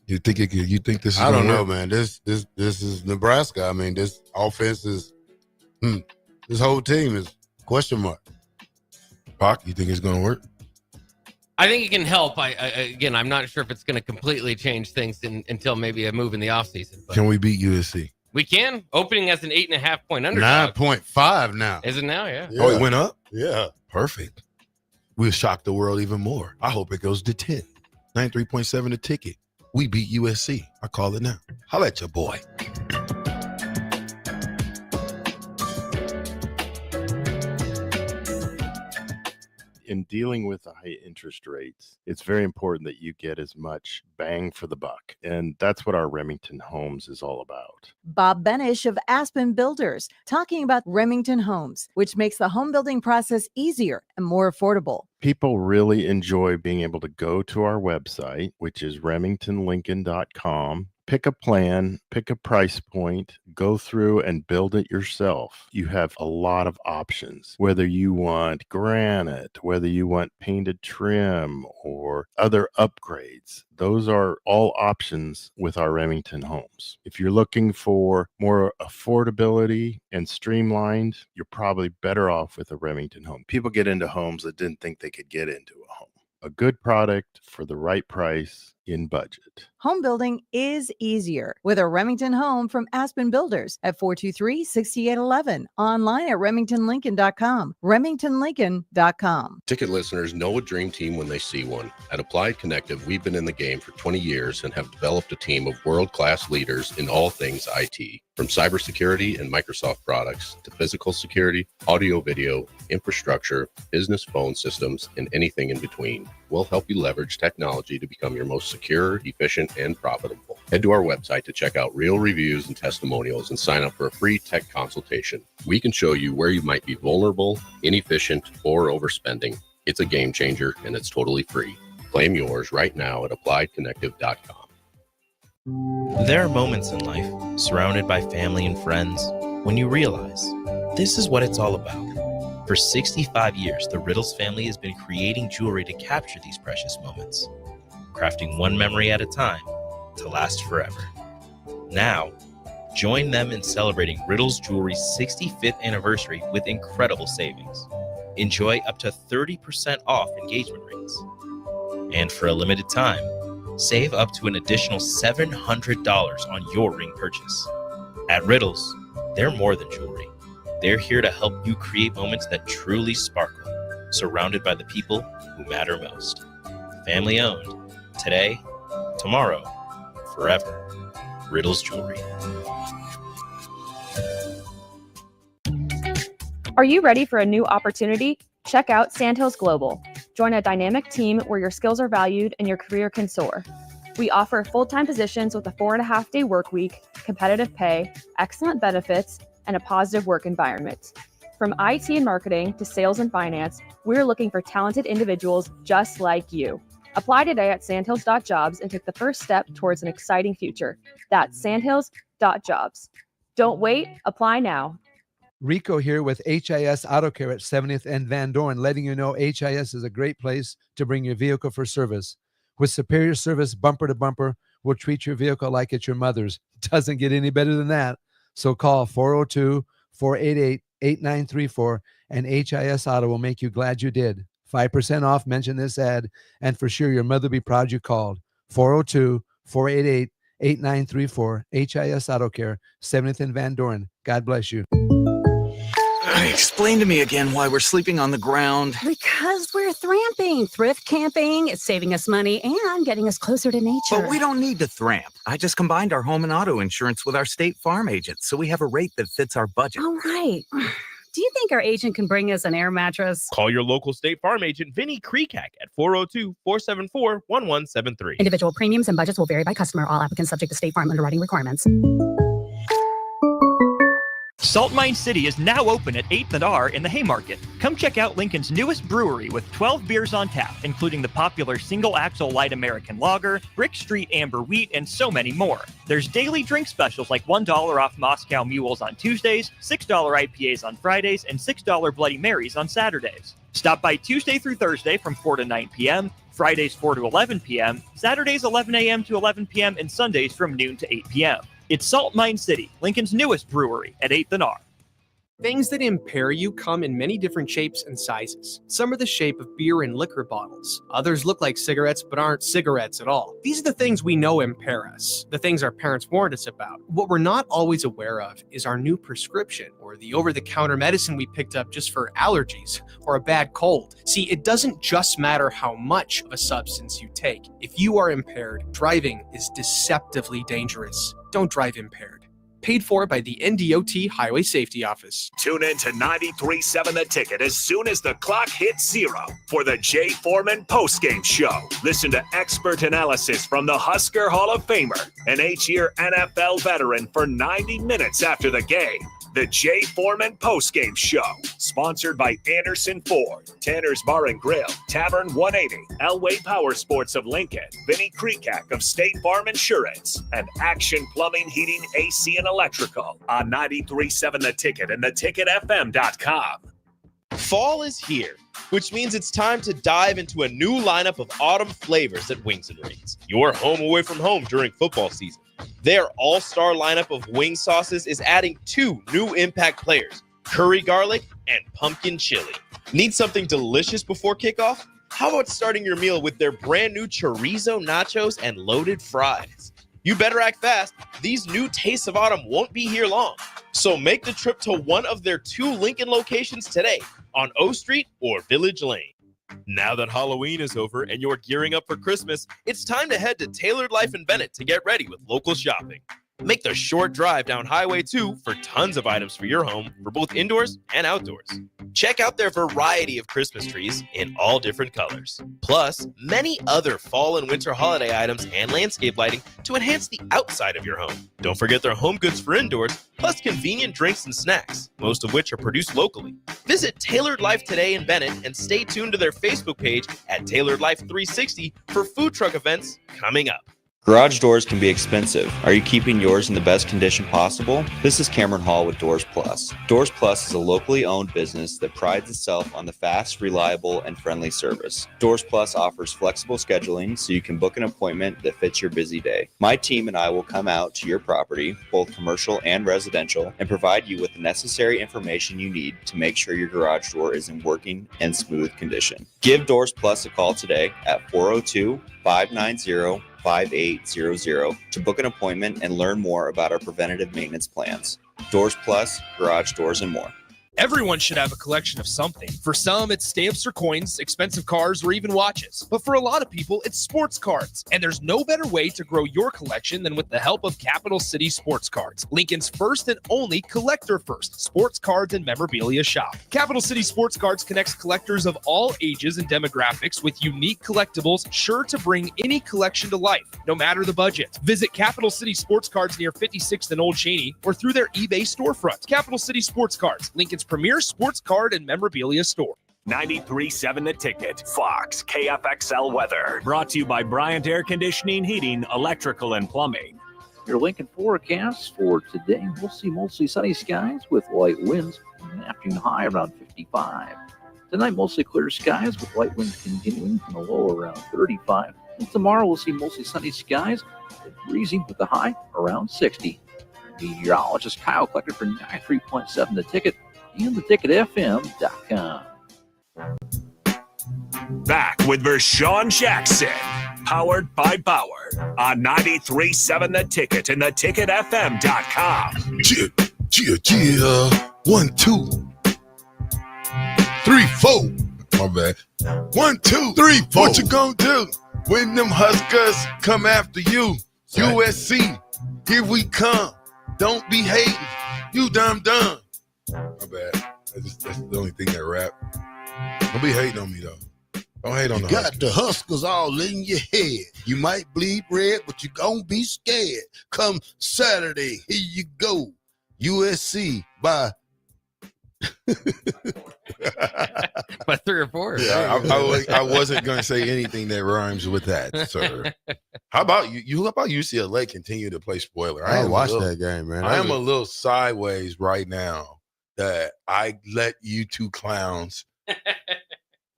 You think this is? I don't know, man. This is Nebraska. I mean, this offense is. This whole team is question mark. Bach, you think it's going to work? I think it can help. Again, I'm not sure if it's going to completely change things until maybe a move in the offseason. Can we beat USC? We can. Opening as an 8.5-point underdog. 9.5 now. Is it now? Yeah. Oh, it went up? Yeah. Perfect. We'll shock the world even more. I hope it goes to 10. 93.7 a ticket. We beat USC. I call it now. Holla at your boy. In dealing with the high interest rates, it's very important that you get as much bang for the buck. And that's what our Remington Homes is all about. Bob Benish of Aspen Builders talking about Remington Homes, which makes the home building process easier and more affordable. People really enjoy being able to go to our website, which is remingtonlincoln.com, pick a plan, pick a price point, go through and build it yourself. You have a lot of options, whether you want granite, whether you want painted trim or other upgrades. Those are all options with our Remington Homes. If you're looking for more affordability and streamlined, you're probably better off with a Remington home. People get into homes that didn't think they could get into a home. A good product for the right price in budget. Home building is easier with a Remington home from Aspen Builders at 423-6811. Online at remingtonlincoln.com. remingtonlincoln.com. Ticket listeners know a dream team when they see one. At Applied Connective, we've been in the game for 20 years and have developed a team of world-class leaders in all things IT. From cybersecurity and Microsoft products to physical security, audio, video, infrastructure, business phone systems, and anything in between. We'll help you leverage technology to become your most secure, efficient, and profitable. Head to our website to check out real reviews and testimonials and sign up for a free tech consultation. We can show you where you might be vulnerable, inefficient, or overspending. It's a game changer and it's totally free. Claim yours right now at appliedconnective.com. There are moments in life, surrounded by family and friends, when you realize this is what it's all about. For 65 years, the Riddles family has been creating jewelry to capture these precious moments, crafting one memory at a time to last forever. Now, join them in celebrating Riddles Jewelry's 65th anniversary with incredible savings. Enjoy up to 30% off engagement rings. And for a limited time, save up to an additional $700 on your ring purchase. At Riddles, they're more than jewelry. They're here to help you create moments that truly sparkle, surrounded by the people who matter most. Family owned. Today, tomorrow, forever. Riddles Jewelry. Are you ready for a new opportunity? Check out Sandhills Global. Join a dynamic team where your skills are valued and your career can soar. We offer full-time positions with a 4.5-day work week, competitive pay, excellent benefits, and a positive work environment. From IT and marketing to sales and finance, we're looking for talented individuals just like you. Apply today at sandhills.jobs and take the first step towards an exciting future. That's sandhills.jobs. Don't wait, apply now. Rico here with HIS Auto Care at 70th and Van Dorn, letting you know HIS is a great place to bring your vehicle for service. With superior service bumper to bumper, we'll treat your vehicle like it's your mother's. Doesn't get any better than that. So call 402-488-8934 and HIS Auto will make you glad you did. 5% off, mention this ad, and for sure your mother will be proud you called. 402-488-8934, HIS Auto Care, 70th and Van Dorn. God bless you. Explain to me again why we're sleeping on the ground. Because we're thramping. Thrift camping is saving us money and getting us closer to nature. But we don't need to thramp. I just combined our home and auto insurance with our State Farm agent, so we have a rate that fits our budget. All right. Do you think our agent can bring us an air mattress? Call your local State Farm agent, Vinny Kreekak, at 402-474-1173. Individual premiums and budgets will vary by customer. All applicants subject to State Farm underwriting requirements. Salt Mine City is now open at 8th and R in the Haymarket. Come check out Lincoln's newest brewery with 12 beers on tap, including the popular Single Axle Light American Lager, Brick Street Amber Wheat, and so many more. There's daily drink specials like $1 off Moscow Mules on Tuesdays, $6 IPAs on Fridays, and $6 Bloody Marys on Saturdays. Stop by Tuesday through Thursday from 4 to 9 p.m., Fridays 4 to 11 p.m., Saturdays 11 a.m. to 11 p.m., and Sundays from noon to 8 p.m. It's Salt Mine City, Lincoln's newest brewery at 8th and R. Things that impair you come in many different shapes and sizes. Some are the shape of beer and liquor bottles. Others look like cigarettes but aren't cigarettes at all. These are the things we know impair us, the things our parents warned us about. What we're not always aware of is our new prescription or the over-the-counter medicine we picked up just for allergies or a bad cold. See, it doesn't just matter how much of a substance you take. If you are impaired, driving is deceptively dangerous. Don't drive impaired. Paid for by the NDOT Highway Safety Office. Tune in to 93.7 The Ticket as soon as the clock hits 0 for the Jay Foreman postgame show. Listen to expert analysis from the Husker Hall of Famer, an 8-year NFL veteran, for 90 minutes after the game. The Jay Foreman postgame show, sponsored by Anderson Ford, Tanner's Bar and Grill, Tavern 180, Elway Power Sports of Lincoln, Vinny Kreekak of State Farm Insurance, and Action Plumbing, Heating, AC, and Electrical on 93.7 The Ticket and theticketfm.com. Fall is here, which means it's time to dive into a new lineup of autumn flavors at Wings and Rings, your home away from home during football season. Their all-star lineup of wing sauces is adding 2 new impact players, curry garlic and pumpkin chili. Need something delicious before kickoff? How about starting your meal with their brand new chorizo nachos and loaded fries? You better act fast. These new tastes of autumn won't be here long. So make the trip to one of their 2 Lincoln locations today on O Street or Village Lane. Now that Halloween is over and you're gearing up for Christmas, it's time to head to Tailored Life in Bennett to get ready with local shopping. Make the short drive down Highway 2 for tons of items for your home for both indoors and outdoors. Check out their variety of Christmas trees in all different colors. Plus, many other fall and winter holiday items and landscape lighting to enhance the outside of your home. Don't forget their home goods for indoors, plus convenient drinks and snacks, most of which are produced locally. Visit Tailored Life today in Bennett and stay tuned to their Facebook page at Tailored Life 360 for food truck events coming up. Garage doors can be expensive. Are you keeping yours in the best condition possible? This is Cameron Hall with Doors Plus. Doors Plus is a locally owned business that prides itself on the fast, reliable, and friendly service. Doors Plus offers flexible scheduling so you can book an appointment that fits your busy day. My team and I will come out to your property, both commercial and residential, and provide you with the necessary information you need to make sure your garage door is in working and smooth condition. Give Doors Plus a call today at 402-590-5800 to book an appointment and learn more about our preventative maintenance plans. Doors Plus, garage doors, and more. Everyone should have a collection of something. For some, it's stamps or coins, expensive cars, or even watches. But for a lot of people, it's sports cards. And there's no better way to grow your collection than with the help of Capital City Sports Cards, Lincoln's first and only collector-first sports cards and memorabilia shop. Capital City Sports Cards connects collectors of all ages and demographics with unique collectibles sure to bring any collection to life, no matter the budget. Visit Capital City Sports Cards near 56th and Old Cheney or through their eBay storefront. Capital City Sports Cards, Lincoln's premier sports card and memorabilia store. 93.7 The Ticket, Fox, KFXL weather. Brought to you by Bryant Air Conditioning, Heating, Electrical, and Plumbing. Your Lincoln forecast for today, we'll see mostly sunny skies with light winds. An afternoon high around 55. Tonight, mostly clear skies with light winds continuing from a low around 35. And tomorrow, we'll see mostly sunny skies and breezy with the high around 60. Meteorologist Kyle collected for 93.7 The Ticket and theticketfm.com. Back with Vershawn Jackson, powered by Bauer on 93.7 The Ticket and theticketfm.com. Cheer. 1, 2, 3, 4. My bad. 1, 2, 3, 4. What you gonna do when them Huskers come after you? Sorry. USC, here we come. Don't be hating. You dumb. My bad. That's the only thing that rap. Don't be hating on me, though. Don't hate on You the got Huskers. the Huskers all in your head. You might bleed red, but you gonna be scared. Come Saturday, here you go. USC by by 3 or 4. Yeah, I wasn't going to say anything that rhymes with that, sir. How about you? How about UCLA continue to play spoiler? I watched that game, man. I am a little sideways right now that I let you two clowns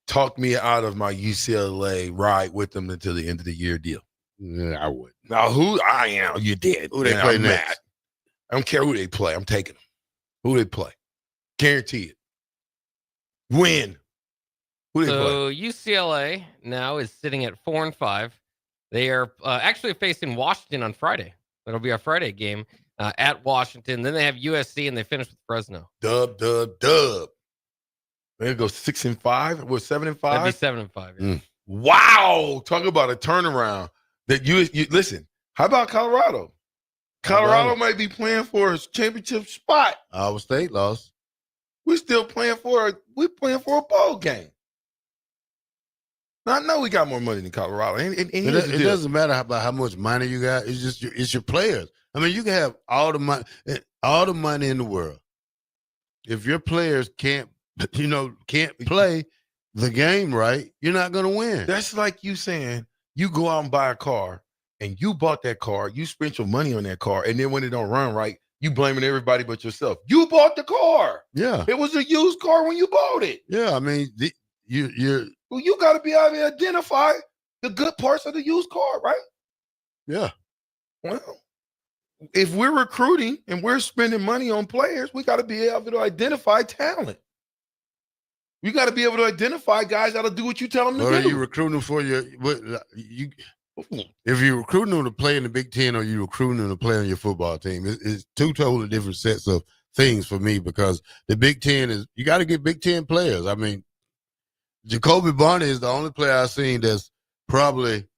talk me out of my UCLA ride with them until the end of the year deal. Yeah, I would. Now, who I am, you did. Who they play I'm next? mad. I don't care who they play. I'm taking them. Who they play. Guarantee it. Win. Who they play? So UCLA now is sitting at 4-5. They are actually facing Washington on Friday. That'll be our Friday game at Washington. Then they have USC and they finish with Fresno. Dub. There go 6-5. We're 7-5. That'd be 7-5. Yeah. Wow. Talk about a turnaround. That you listen. How about Colorado? Colorado might be playing for a championship spot. Iowa State lost. We're still playing for a bowl game. Now, I know we got more money than Colorado. It doesn't matter about how much money you got. It's just it's your players. I mean, you can have all the money in the world. If your players can't play the game right, you're not going to win. That's like you saying you go out and buy a car and you bought that car, you spent your money on that car, and then when it don't run right, you blaming everybody but yourself. You bought the car. Yeah. It was a used car when you bought it. Yeah, I mean, you got to be able to identify the good parts of the used car, right? Yeah. Well, if we're recruiting and we're spending money on players, we got to be able to identify talent. We got to be able to identify guys that'll do what you tell them to Or do. are you recruiting for if you're recruiting them to play in the Big Ten or you're recruiting them to play on your football team, it's two totally different sets of things for me, because the Big Ten is, you got to get Big Ten players. I mean, Jacoby Barney is the only player I've seen that's probably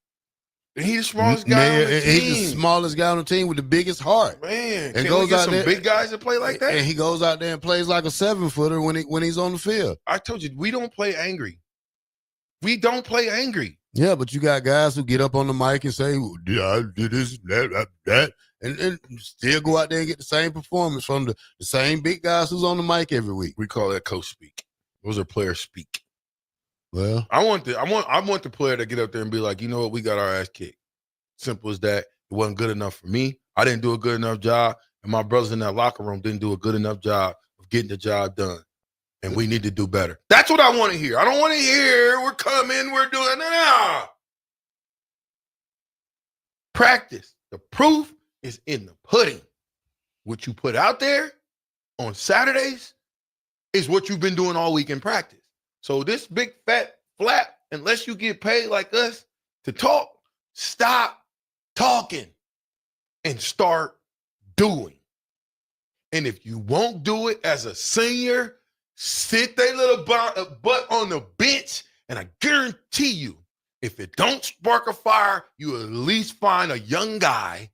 he's the smallest guy on the team. He's the smallest guy on the team with the biggest heart. Man, and can we get some big guys that play like that? And he goes out there and plays like a 7-footer when he's on the field. I told you, we don't play angry. We don't play angry. Yeah, but you got guys who get up on the mic and say, I did this, that, and still go out there and get the same performance from the same big guys who's on the mic every week. We call that coach speak. Those are players speak. Well, I want the player to get up there and be like, you know what, we got our ass kicked. Simple as that. It wasn't good enough for me. I didn't do a good enough job, and my brothers in that locker room didn't do a good enough job of getting the job done. And we need to do better. That's what I want to hear. I don't want to hear we're coming, we're doing no. Practice. The proof is in the pudding. What you put out there on Saturdays is what you've been doing all week in practice. So this big fat flap, unless you get paid like us to talk, stop talking and start doing. And if you won't do it as a senior, sit their little butt on the bench, and I guarantee you, if it don't spark a fire, you at least find a young guy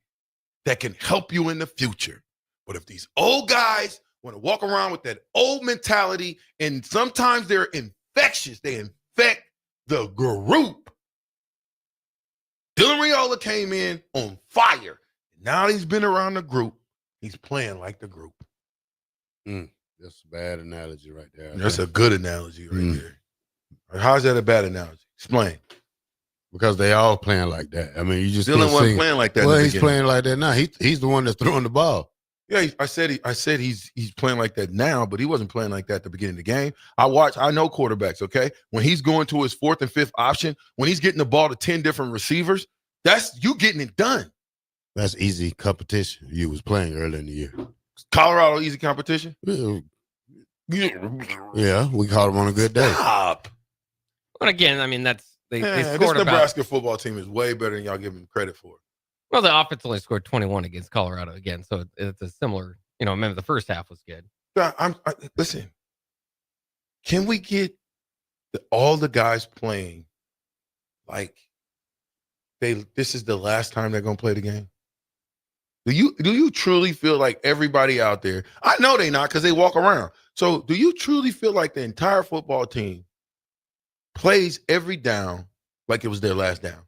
that can help you in the future. But if these old guys want to walk around with that old mentality, and sometimes they're infectious, they infect the group. Dylan Raiola came in on fire. Now he's been around the group. He's playing like the group. That's a bad analogy right there. That's a good analogy right there. How's that a bad analogy? Explain. Because they all playing like that. I mean, you just Dylan wasn't playing like that. Well, he's playing like that now. He's the one that's throwing the ball. Yeah, I said he's playing like that now, but he wasn't playing like that at the beginning of the game. I know quarterbacks, okay? When he's going to his fourth and fifth option, when he's getting the ball to 10 different receivers, that's you getting it done. That's easy competition. You was playing early in the year. Colorado easy competition? Yeah, we caught him on a good day. Stop. But again, I mean, they This scored Nebraska football team is way better than y'all give them credit for. Well, the offense only scored 21 against Colorado again, so it's a similar. Remember the first half was good. Listen. Can we get all the guys playing like this is the last time they're gonna play the game? Do you truly feel like everybody out there? I know they not because they walk around. So do you truly feel like the entire football team plays every down like it was their last down?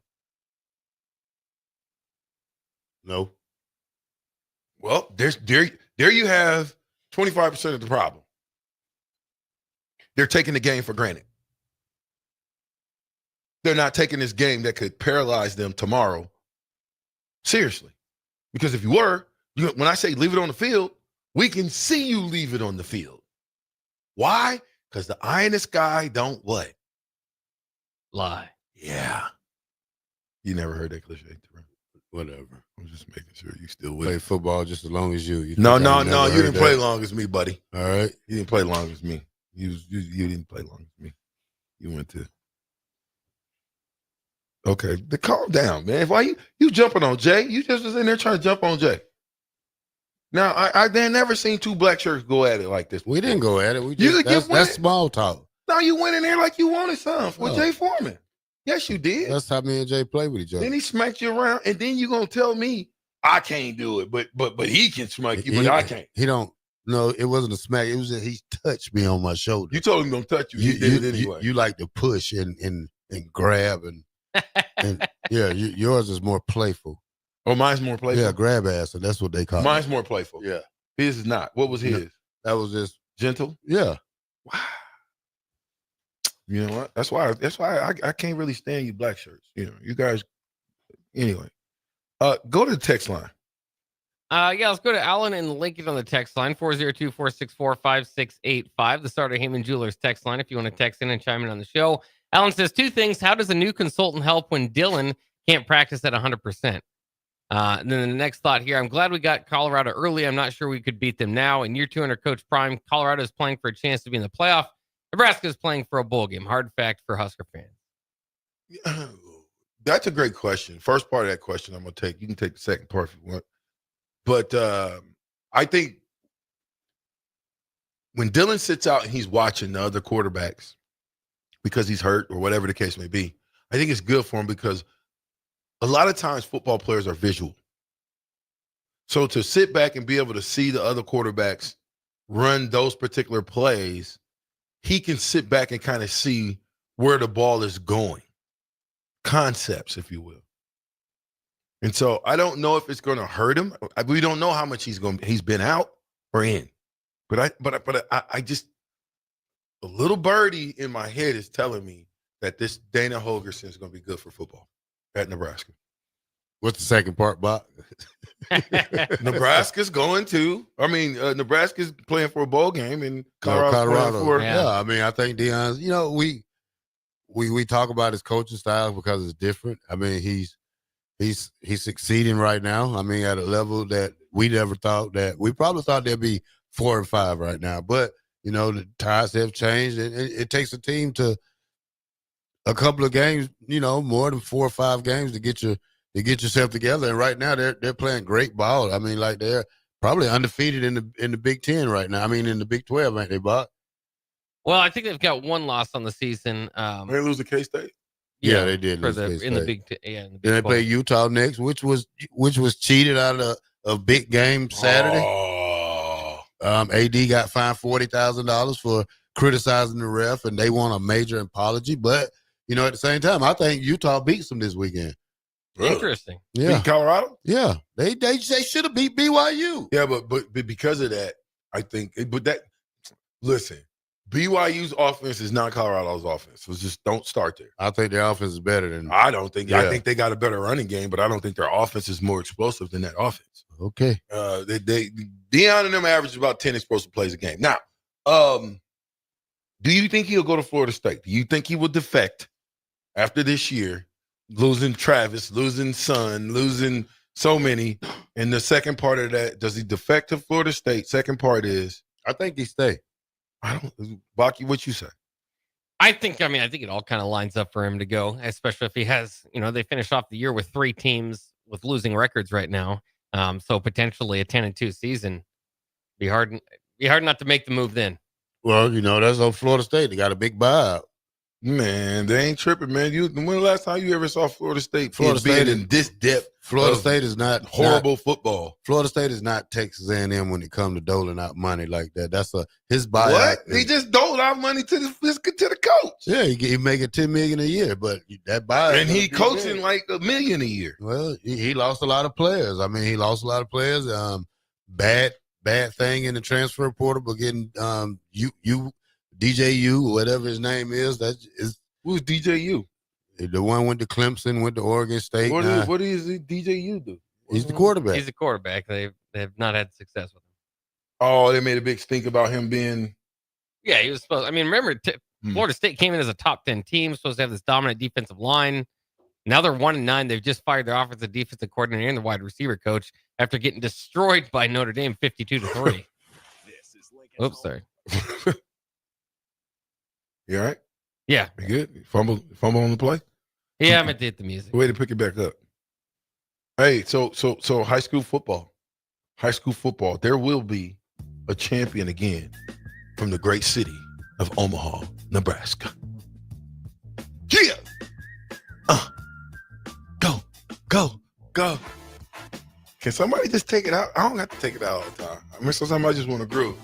No. Well, there you have 25% of the problem. They're taking the game for granted. They're not taking this game that could paralyze them tomorrow seriously. Because if you were, when I say leave it on the field, we can see you leave it on the field. Why? Because the eye in the sky don't what? Lie. Yeah. You never heard that cliche, Terrell. Whatever. I'm just making sure you still with Play it. football just as long as you. No. You didn't play long as me, buddy. All right. You didn't play long as me. You didn't play long as me. You went to. Okay, calm down, man. Why you jumping on Jay? You just was in there trying to jump on Jay. Now, I never seen two black shirts go at it like this. We didn't go at it. We just, that's small talk. No, you went in there like you wanted something with Jay Foreman. Yes, you did. That's how me and Jay play with each other. Then he smacked you around, and then you gonna tell me I can't do it, but he can smack you, but I can't. He don't. No, it wasn't a smack. It was that he touched me on my shoulder. You told him don't touch you. He did it anyway. You like to push and grab and yeah. Yours is more playful. Oh, mine's more playful. Yeah, grab ass, and that's what they call it. Mine's more playful. Yeah, his is not. What was his? That was just gentle. Yeah. Wow. You know what? That's why I can't really stand you black shirts. You guys. Anyway, go to the text line. Yeah, let's go to Alan and Lincoln on the text line, 402-464-5685, the Starter Heyman Jewelers text line, if you want to text in and chime in on the show. Alan says 2 things. How does a new consultant help when Dylan can't practice at 100%? And then the next thought here, I'm glad we got Colorado early. I'm not sure we could beat them now. In year 2 under Coach Prime, Colorado is playing for a chance to be in the playoff. Nebraska is playing for a bowl game. Hard fact for Husker fans. That's a great question. First part of that question I'm going to take. You can take the second part if you want. But I think when Dylan sits out and he's watching the other quarterbacks because he's hurt or whatever the case may be, I think it's good for him because a lot of times football players are visual. So to sit back and be able to see the other quarterbacks run those particular plays, he can sit back and kind of see where the ball is going. Concepts, if you will. And so I don't know if it's going to hurt him. We don't know how much he's been out or in. But I just a little birdie in my head is telling me that this Dana Holgorsen is going to be good for football at Nebraska. What's the second part, Bob? Nebraska's going to. Nebraska's playing for a bowl game and Colorado. Yeah, I mean, I think Deion's. We talk about his coaching style because it's different. I mean, he's succeeding right now. I mean, at a level that we never thought that. We probably thought there'd be 4 and 5 right now. But, the tides have changed. And it takes a team to a couple of games, more than 4 or 5 games to get yourself together. And right now they're playing great ball. I mean, like they're probably undefeated in the Big Ten right now. I mean, in the Big 12, ain't they, Bob? Well, I think they've got one loss on the season. They lose to K-State? Yeah, they did for lose in the K-State. in the Big Then they 12. play Utah next, which was cheated out of a big game Saturday. AD got fined $40,000 for criticizing the ref, and they want a major apology. But at the same time, I think Utah beats them this weekend. Interesting. Yeah, Beat Colorado? Yeah, they should have beat BYU. Yeah, but because of that, I think. Listen, BYU's offense is not Colorado's offense. So just don't start there. I think their offense is better than. I don't think. Yeah. I think they got a better running game, but I don't think their offense is more explosive than that offense. Okay. Deion and them average about 10 explosive plays a game. Now, do you think he'll go to Florida State? Do you think he will defect after this year, losing Travis, losing Son, losing so many? And the second part of that, does he defect to Florida State? Second part is, I think he stay. I don't, Baki, what you say? I think it all kind of lines up for him to go, especially if he has, they finish off the year with 3 teams with losing records right now. So potentially a 10-2 season. Be hard not to make the move then. Well, that's on Florida State. They got a big buyout. Man, they ain't tripping, man. When the last time you ever saw Florida State State in this depth? Florida State is not horrible football. Florida State is not Texas A&M when it comes to doling out money like that. That's his buyout. What? He just doled out money to the coach. Yeah, he making $10 million a year, but that buyout, and he coaching like $1 million a year. Well, he lost a lot of players. He lost a lot of players. Bad thing in the transfer portal, but getting DJU, whatever his name is, who's DJU? The one went to Clemson, went to Oregon State. What does DJU do? He's the quarterback. He's the quarterback. They have not had success with him. Oh, they made a big stink about him being. Yeah, he was supposed. Remember, Florida State came in as a top 10 team, supposed to have this dominant defensive line. Now they're 1-9. They've just fired their offensive defensive coordinator and the wide receiver coach after getting destroyed by Notre Dame 52-3. Oops, sorry. You all right? Yeah. You good? Fumble on the play? Yeah, I meant to hit the music. Way to pick it back up. Hey, so high school football. There will be a champion again from the great city of Omaha, Nebraska. Yeah. Go. Can somebody just take it out? I don't have to take it out all the time. Sometimes I just want to groove.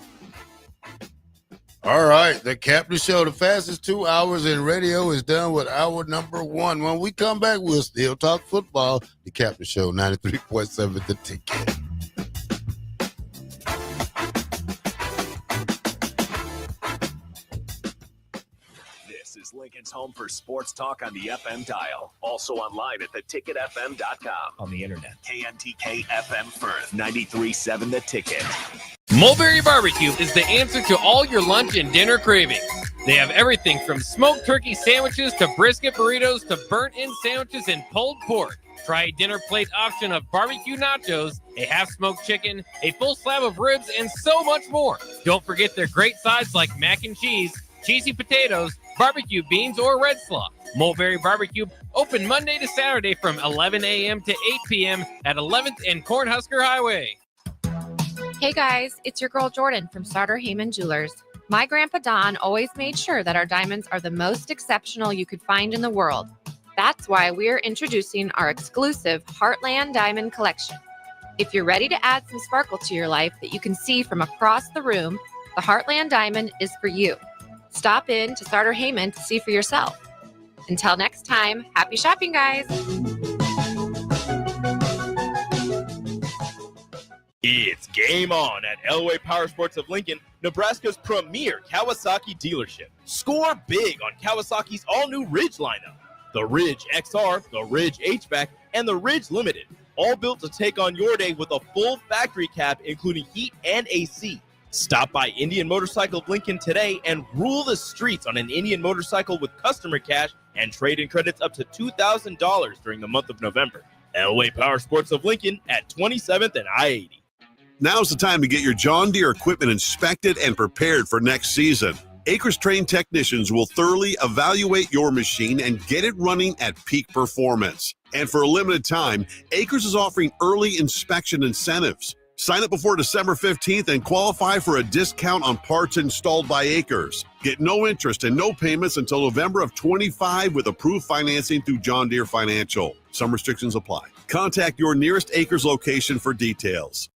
All right, the Captain Show, the fastest 2 hours in radio, is done with hour number 1. When we come back, we'll still talk football. The Captain Show, 93.7 The Ticket. This is Lincoln's home for sports talk on the FM dial. Also online at theticketfm.com. On the internet, KNTK FM Firth, 93.7 The Ticket. Mulberry Barbecue is the answer to all your lunch and dinner cravings. They have everything from smoked turkey sandwiches to brisket burritos to burnt-in sandwiches and pulled pork. Try a dinner plate option of barbecue nachos, a half-smoked chicken, a full slab of ribs, and so much more. Don't forget their great sides like mac and cheese, cheesy potatoes, barbecue beans, or red slaw. Mulberry Barbecue, open Monday to Saturday from 11 a.m. to 8 p.m. at 11th and Cornhusker Highway. Hey guys, it's your girl Jordan from Sartor Heyman Jewelers. My grandpa Don always made sure that our diamonds are the most exceptional you could find in the world. That's why we're introducing our exclusive Heartland Diamond Collection. If you're ready to add some sparkle to your life that you can see from across the room, the Heartland Diamond is for you. Stop in to Sartor Heyman to see for yourself. Until next time, happy shopping, guys. It's game on at Elway Power Sports of Lincoln, Nebraska's premier Kawasaki dealership. Score big on Kawasaki's all-new Ridge lineup. The Ridge XR, the Ridge HVAC, and the Ridge Limited. All built to take on your day with a full factory cab, including heat and AC. Stop by Indian Motorcycle of Lincoln today and rule the streets on an Indian motorcycle with customer cash and trade-in credits up to $2,000 during the month of November. Elway Power Sports of Lincoln at 27th and I-80. Now's the time to get your John Deere equipment inspected and prepared for next season. Acres trained technicians will thoroughly evaluate your machine and get it running at peak performance. And for a limited time, Acres is offering early inspection incentives. Sign up before December 15th and qualify for a discount on parts installed by Acres. Get no interest and no payments until November of 25 with approved financing through John Deere Financial. Some restrictions apply. Contact your nearest Acres location for details.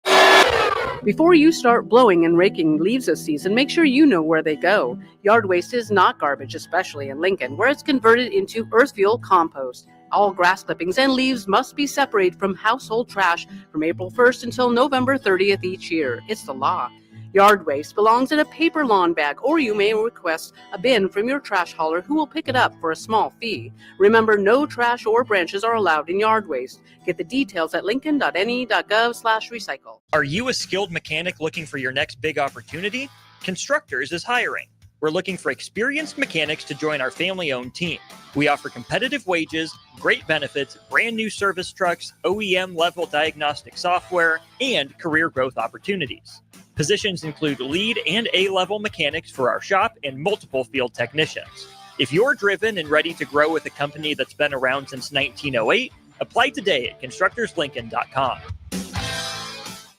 Before you start blowing and raking leaves this season, make sure you know where they go. Yard waste is not garbage, especially in Lincoln, where it's converted into earth fuel compost. All grass clippings and leaves must be separated from household trash from April 1st until November 30th each year. It's the law. Yard waste belongs in a paper lawn bag, or you may request a bin from your trash hauler who will pick it up for a small fee. Remember, no trash or branches are allowed in yard waste. Get the details at lincoln.ne.gov/recycle. Are you a skilled mechanic looking for your next big opportunity? Constructors is hiring. We're looking for experienced mechanics to join our family-owned team. We offer competitive wages, great benefits, brand new service trucks, OEM-level diagnostic software, and career growth opportunities. Positions include lead and A-level mechanics for our shop and multiple field technicians. If you're driven and ready to grow with a company that's been around since 1908, apply today at constructorslincoln.com.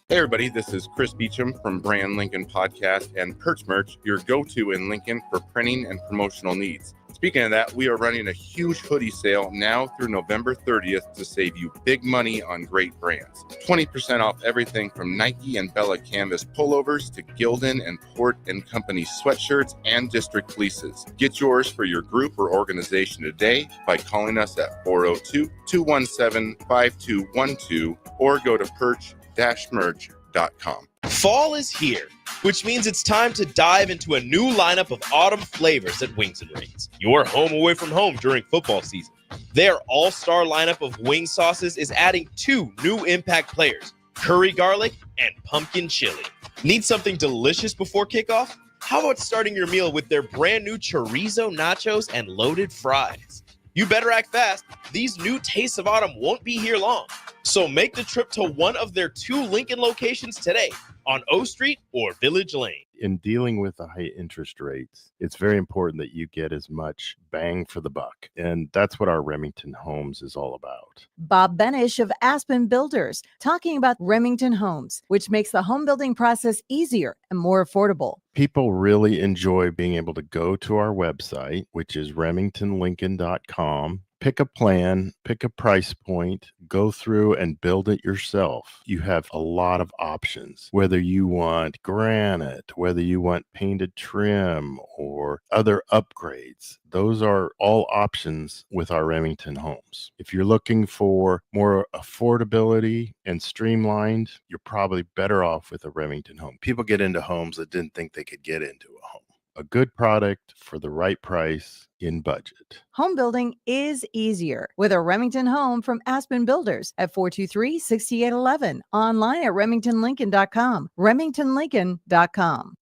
Hey everybody, this is Chris Beecham from Brand Lincoln Podcast and Perch Merch, your go-to in Lincoln for printing and promotional needs. Speaking of that, we are running a huge hoodie sale now through November 30th to save you big money on great brands. 20% off everything from Nike and Bella Canvas pullovers to Gildan and Port & Company sweatshirts and district fleeces. Get yours for your group or organization today by calling us at 402-217-5212 or go to perch-merch.com. Fall is here, which means it's time to dive into a new lineup of autumn flavors at Wings & Rings, your home away from home during football season. Their all-star lineup of wing sauces is adding 2 new impact players, curry garlic and pumpkin chili. Need something delicious before kickoff? How about starting your meal with their brand new chorizo nachos and loaded fries? You better act fast. These new tastes of autumn won't be here long. So make the trip to one of their 2 Lincoln locations today on O Street or Village Lane. In dealing with the high interest rates, it's very important that you get as much bang for the buck. And that's what our Remington Homes is all about. Bob Benish of Aspen Builders, talking about Remington Homes, which makes the home building process easier and more affordable. People really enjoy being able to go to our website, which is remingtonlincoln.com, pick a plan, pick a price point, go through and build it yourself. You have a lot of options, whether you want granite, whether you want painted trim or other upgrades. Those are all options with our Remington Homes. If you're looking for more affordability and streamlined, you're probably better off with a Remington home. People get into homes that didn't think they could get into a home. A good product for the right price in budget. Home building is easier with a Remington home from Aspen Builders at 423-6811. Online at remingtonlincoln.com. remingtonlincoln.com.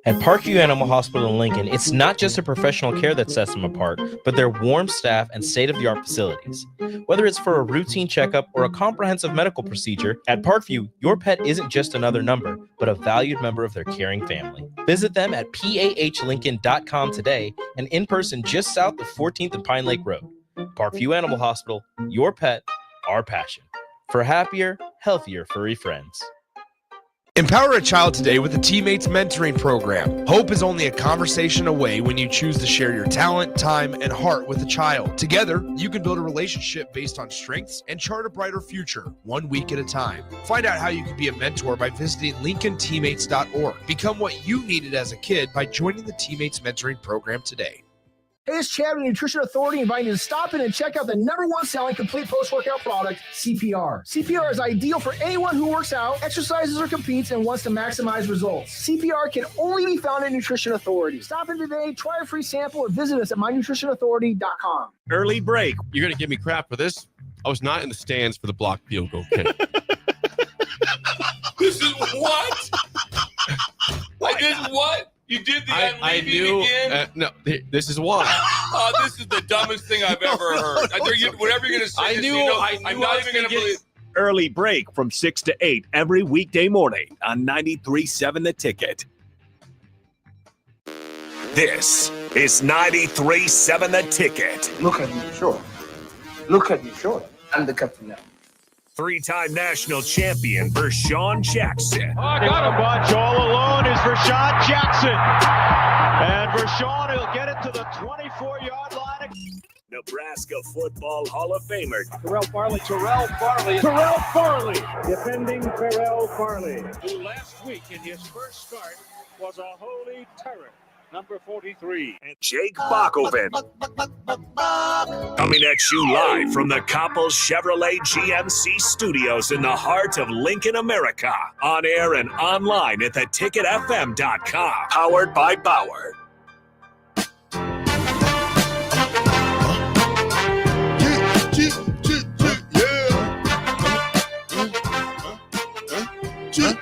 At Parkview Animal Hospital in Lincoln, it's not just the professional care that sets them apart, but their warm staff and state-of-the-art facilities. Whether it's for a routine checkup or a comprehensive medical procedure, at Parkview, your pet isn't just another number, but a valued member of their caring family. Visit them at pahlincoln.com today and in person just south of 14th and Pine Lake Road. Parkview Animal Hospital, your pet, our passion. For happier, healthier furry friends. Empower a child today with the Teammates Mentoring Program. Hope is only a conversation away when you choose to share your talent, time, and heart with a child. Together, you can build a relationship based on strengths and chart a brighter future, 1 week at a time. Find out how you can be a mentor by visiting LincolnTeammates.org. Become what you needed as a kid by joining the Teammates Mentoring Program today. Hey, it's Chad with Nutrition Authority inviting you to stop in and check out the #1 selling complete post-workout product, CPR. CPR is ideal for anyone who works out, exercises, or competes and wants to maximize results. CPR can only be found at Nutrition Authority. Stop in today, try a free sample, or visit us at mynutritionauthority.com. Early break. You're going to give me crap for this? I was not in the stands for the blocked field goal kick. This is what? I did what? You did the I knew. again? No, this is why. Oh, this is the dumbest thing I've ever heard. Whatever you're going to say, I knew I'm not even going to believe. Early break from 6 to 8 every weekday morning on 93.7 The Ticket. This is 93.7 The Ticket. Look at me, sure. Look at me, sure. I'm the captain now. Three-time national champion Vershawn Jackson. Oh, I got a bunch. All alone is Vershawn Jackson. And Vershawn will get it to the 24-yard line. Nebraska Football Hall of Famer Terrell Farley, defending Terrell Farley, who last week in his first start was a holy terror. Number 43. and Jake Bakoven. Coming at you live from the Coppels Chevrolet GMC studios in the heart of Lincoln, America. On air and online at theticketfm.com. Powered by Bauer. Yeah.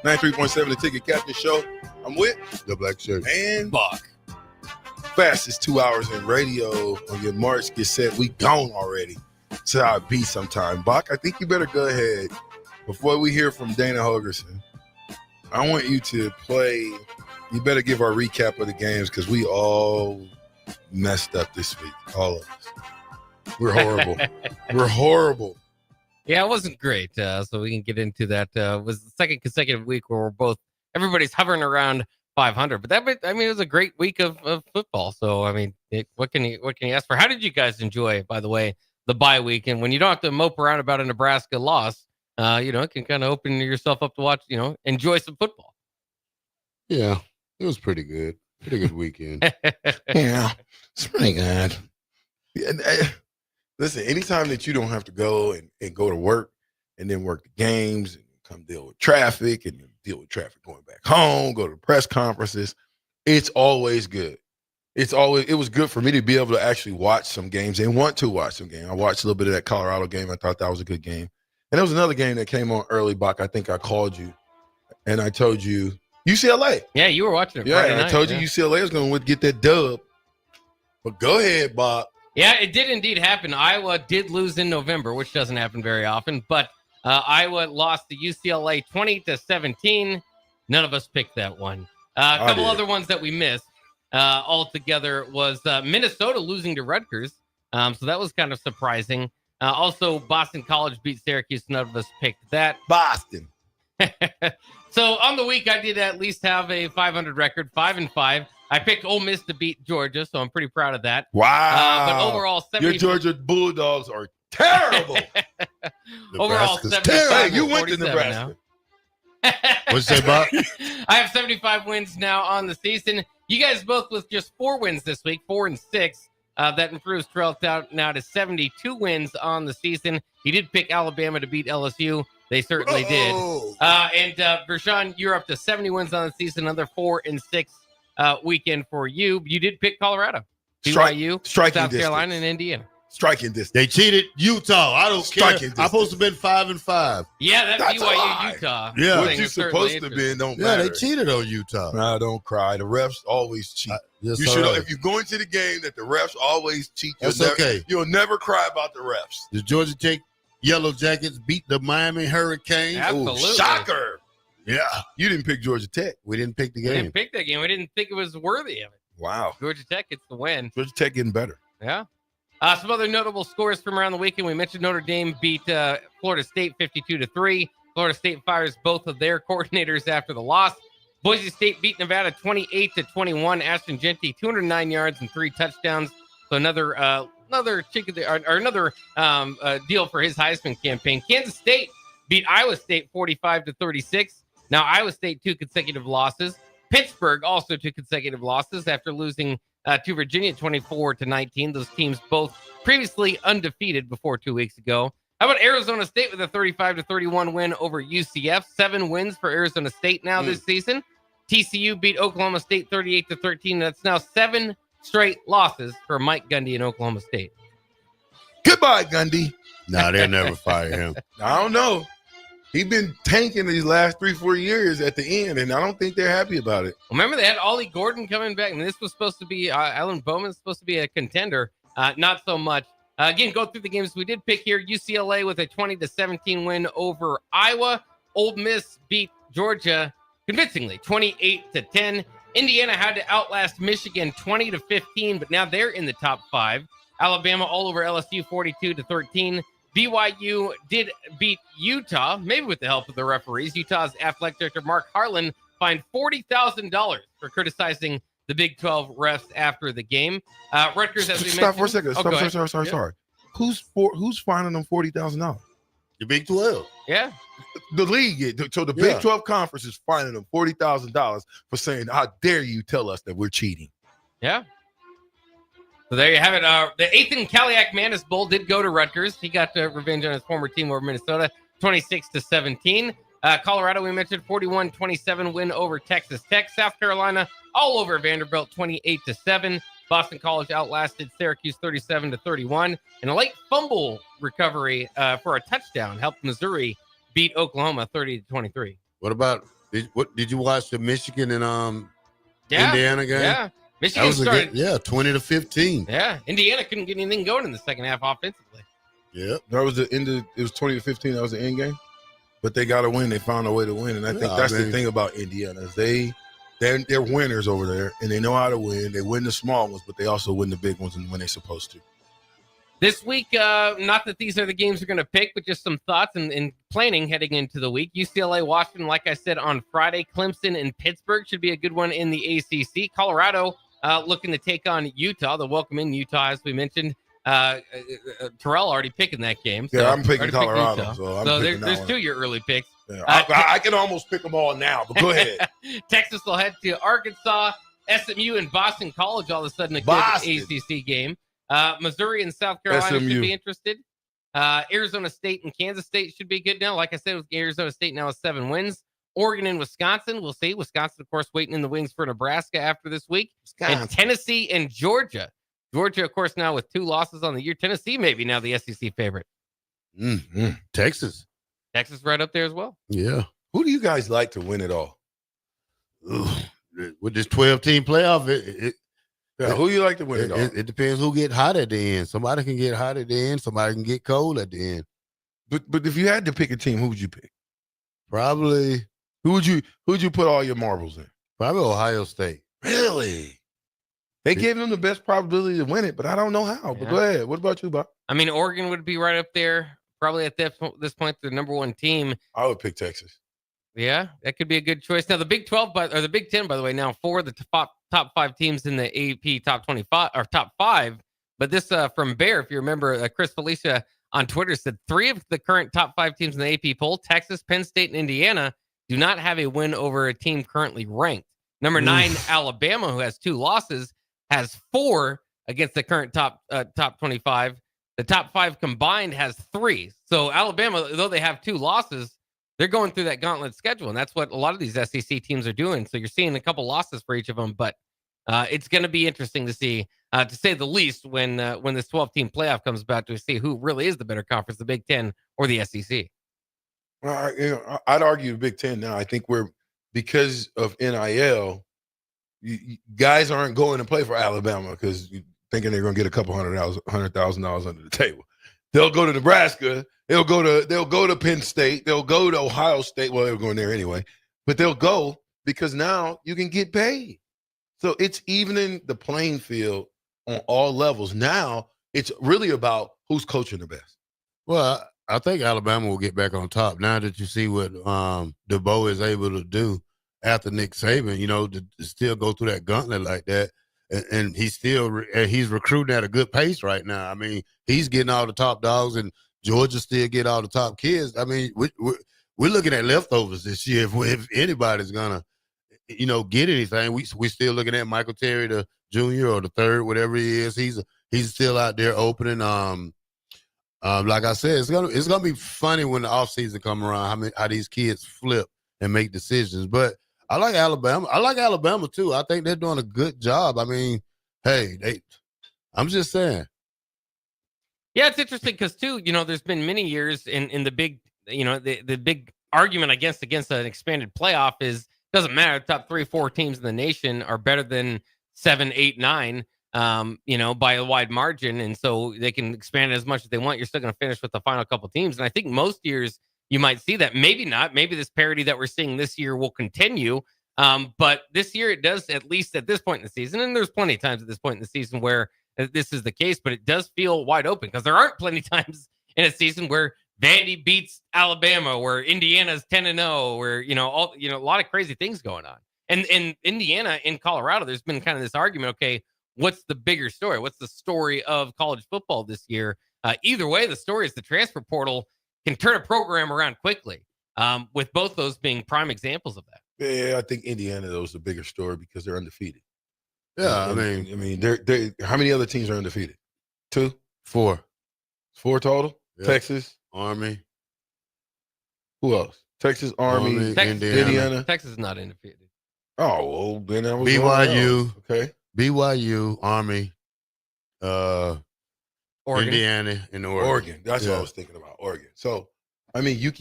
93.7 The Ticket Captain Show. I'm with The Black Shirt and Buck. Fastest 2 hours in radio. On your marks, get set. We gone already. That's how it be sometime. Buck, I think you better go ahead. Before we hear from Dana Holgorsen, I want you to play. You better give our recap of the games because we all messed up this week. All of us. We're horrible. We're horrible. Yeah, it wasn't great. So we can get into that. It was the second consecutive week where everybody's hovering around 500. But it was a great week of football. So, what can you ask for? How did you guys enjoy, by the way, the bye week? And when you don't have to mope around about a Nebraska loss, it can kind of open yourself up to watch, enjoy some football. Yeah, it was pretty good. Pretty good weekend. Yeah, it's pretty good. Listen, anytime that you don't have to go and go to work and then work the games and come deal with traffic and deal with traffic going back home, go to press conferences, it's always good. It was good for me to be able to actually watch some games and want to watch some games. I watched a little bit of that Colorado game. I thought that was a good game. And there was another game that came on early, Bach. I think I called you and I told you UCLA. Yeah, you were watching it. Yeah, Friday night, I told you UCLA was going to get that dub. But go ahead, Bob. Yeah, it did indeed happen. Iowa did lose in November, which doesn't happen very often. But Iowa lost to UCLA 20-17. None of us picked that one. A couple other ones that we missed altogether was Minnesota losing to Rutgers. So that was kind of surprising. Also, Boston College beat Syracuse. None of us picked that. Boston. So on the week, I did at least have a 500 record, 5-5. I picked Ole Miss to beat Georgia, so I'm pretty proud of that. Wow. But overall, your Georgia Bulldogs are terrible. Overall, 75. Hey, you went to Nebraska. What'd you say, Bob? I have 75 wins now on the season. You guys both with just 4 wins this week, 4 and 6. That improves Terrell out now to 72 wins on the season. He did pick Alabama to beat LSU. They certainly did. And Vershawn, you're up to 70 wins on the season, another 4 and 6 weekend for you. You did pick Colorado, BYU, South Carolina, and Indiana. Striking distance. They cheated Utah. I don't care. I'm supposed to have been 5-5. Yeah, that's BYU Utah. Yeah, what you supposed to be don't matter. Yeah, they cheated on Utah. Nah, don't cry. The refs always cheat. Yes, you should. If you go into the game that the refs always cheat, you'll never cry about the refs. Did Georgia Tech Yellow Jackets beat the Miami Hurricanes? Absolutely. Ooh, shocker. Yeah. You didn't pick Georgia Tech. We didn't pick the game. We didn't pick that game. We didn't think it was worthy of it. Wow. Georgia Tech gets the win. Georgia Tech getting better. Yeah. Some other notable scores from around the weekend. We mentioned Notre Dame beat Florida State 52-3. Florida State fires both of their coordinators after the loss. Boise State beat Nevada 28-21. Ashton Genty 209 yards and 3 touchdowns. So another chink of another deal for his Heisman campaign. Kansas State beat Iowa State 45-36. Now Iowa State 2 consecutive losses. Pittsburgh also 2 consecutive losses after losing to Virginia 24-19. Those teams both previously undefeated before 2 weeks ago. How about Arizona State with a 35-31 win over UCF? 7 wins for Arizona State now this season. TCU beat Oklahoma State 38-13. That's now 7 straight losses for Mike Gundy in Oklahoma State. Goodbye, Gundy. No, they'll never fire him. I don't know. He's been tanking these last 3-4 years at the end, and I don't think they're happy about it. Remember, they had Ollie Gordon coming back, and this was supposed to be Alan Bowman's supposed to be a contender. Not so much. Again, go through the games we did pick here. UCLA with a 20-17 win over Iowa. Ole Miss beat Georgia convincingly, 28-10. Indiana had to outlast Michigan 20-15, but now they're in the top 5. Alabama all over LSU 42-13. BYU did beat Utah, maybe with the help of the referees. Utah's athletic director Mark Harlan fined $40,000 for criticizing the Big 12 refs after the game. Rutgers, as we mentioned. Stop for a second. Sorry. Sorry. Who's fining them $40,000? The Big 12. Yeah. The league. So the Big 12 conference is fining them $40,000 for saying, "How dare you tell us that we're cheating?" Yeah. So there you have it. The Ethan Kaliak Manis Bowl did go to Rutgers. He got revenge on his former team over Minnesota, 26-17. Colorado, we mentioned, 41-27 win over Texas Tech. South Carolina all over Vanderbilt, 28-7. Boston College outlasted Syracuse 37-31. And a late fumble recovery for a touchdown helped Missouri beat Oklahoma 30-23. What about did you watch the Michigan and Indiana game? Yeah. Michigan started 20-15. Yeah. Indiana couldn't get anything going in the second half offensively. Yeah. That was the end of, it was 20-15. That was the end game. But they got to win. They found a way to win. And I think that's the thing about Indiana is they're winners over there, and they know how to win. They win the small ones, but they also win the big ones when they're supposed to. This week, not that these are the games we're going to pick, but just some thoughts and planning heading into the week. UCLA, Washington, like I said, on Friday. Clemson and Pittsburgh should be a good one in the ACC. Colorado looking to take on Utah. They'll welcome in Utah, as we mentioned. Terrell already picking that game. So I'm picking Colorado. So there's two of your early picks. Yeah, I can almost pick them all now, but go ahead. Texas will head to Arkansas. SMU and Boston College all of a sudden a good ACC game. Missouri and South Carolina should be interested. Arizona State and Kansas State should be good now. Like I said, with Arizona State now with 7 wins. Oregon and Wisconsin, we'll see. Wisconsin, of course, waiting in the wings for Nebraska after this week. And Tennessee and Georgia. Georgia, of course, now with 2 losses on the year. Tennessee maybe now the SEC favorite. Texas right up there as well. Yeah. Who do you guys like to win it all? With this 12-team playoff, who you like to win it all? It depends who get hot at the end. Somebody can get hot at the end. Somebody can get cold at the end. But if you had to pick a team, who would you pick? Probably. Who'd you put all your marbles in? Probably Ohio State. Really? They gave them the best probability to win it, but I don't know how. But go ahead. What about you, Bob? I mean, Oregon would be right up there. Probably at this point, the number 1 team. I would pick Texas. Yeah, that could be a good choice. Now, the Big 12, or the Big 10, by the way, now 4 of the top 5 teams in the AP top 25 or top 5. But this from Bear, if you remember, Chris Felicia on Twitter said 3 of the current top 5 teams in the AP poll, Texas, Penn State, and Indiana, do not have a win over a team currently ranked. Number 9, Alabama, who has 2 losses, has 4 against the current top 25. The top 5 combined has 3. So Alabama, though they have 2 losses, they're going through that gauntlet schedule, and that's what a lot of these SEC teams are doing. So you're seeing a couple losses for each of them, but it's going to be interesting to see, to say the least, when this 12-team playoff comes about, to see who really is the better conference, the Big 10 or the SEC. Well, I'd argue the Big 10 now. I think because of NIL, guys aren't going to play for Alabama because thinking they're going to get a couple $100,000 under the table. They'll go to Nebraska. They'll go to Penn State. They'll go to Ohio State. Well, they're going there anyway, but they'll go because now you can get paid. So it's evening the playing field on all levels. Now it's really about who's coaching the best. Well, I think Alabama will get back on top now that you see what DeBoer is able to do after Nick Saban, to still go through that gauntlet like that. And he's recruiting at a good pace right now. I mean, he's getting all the top dogs, and Georgia still get all the top kids. I mean, we're looking at leftovers this year. If anybody's gonna, get anything, we still looking at Michael Terry, the junior or the third, whatever he is. He's still out there opening. Like I said, it's gonna be funny when the offseason come around. How these kids flip and make decisions, but. I like Alabama. I like Alabama, too. I think they're doing a good job. I mean, I'm just saying. Yeah, it's interesting because, too, there's been many years in the big, the big argument against an expanded playoff is doesn't matter. The top 3 or 4 teams in the nation are better than 7, 8, 9, by a wide margin. And so they can expand it as much as they want. You're still going to finish with the final couple teams. And I think most years, you might see that. Maybe not. Maybe this parity that we're seeing this year will continue. But this year it does, at least at this point in the season. And there's plenty of times at this point in the season where that this is the case, but it does feel wide open because there aren't plenty of times in a season where Vandy beats Alabama, where Indiana's 10-0, where a lot of crazy things going on. And in Indiana, in Colorado, there's been kind of this argument. Okay, what's the bigger story? What's the story of college football this year? Either way, the story is the transfer portal can turn a program around quickly. With both those being prime examples of that. Yeah, I think Indiana though is the bigger story because they're undefeated. Yeah, I mean, they're how many other teams are undefeated? 2, 4 total. Yeah. Texas, Army. Who else? Texas, Army, Indiana. Texas is not undefeated. Oh, well, then I was BYU. Okay. BYU, Army, Oregon. Indiana, and Oregon. That's what I was thinking about. Oregon. So, I mean, you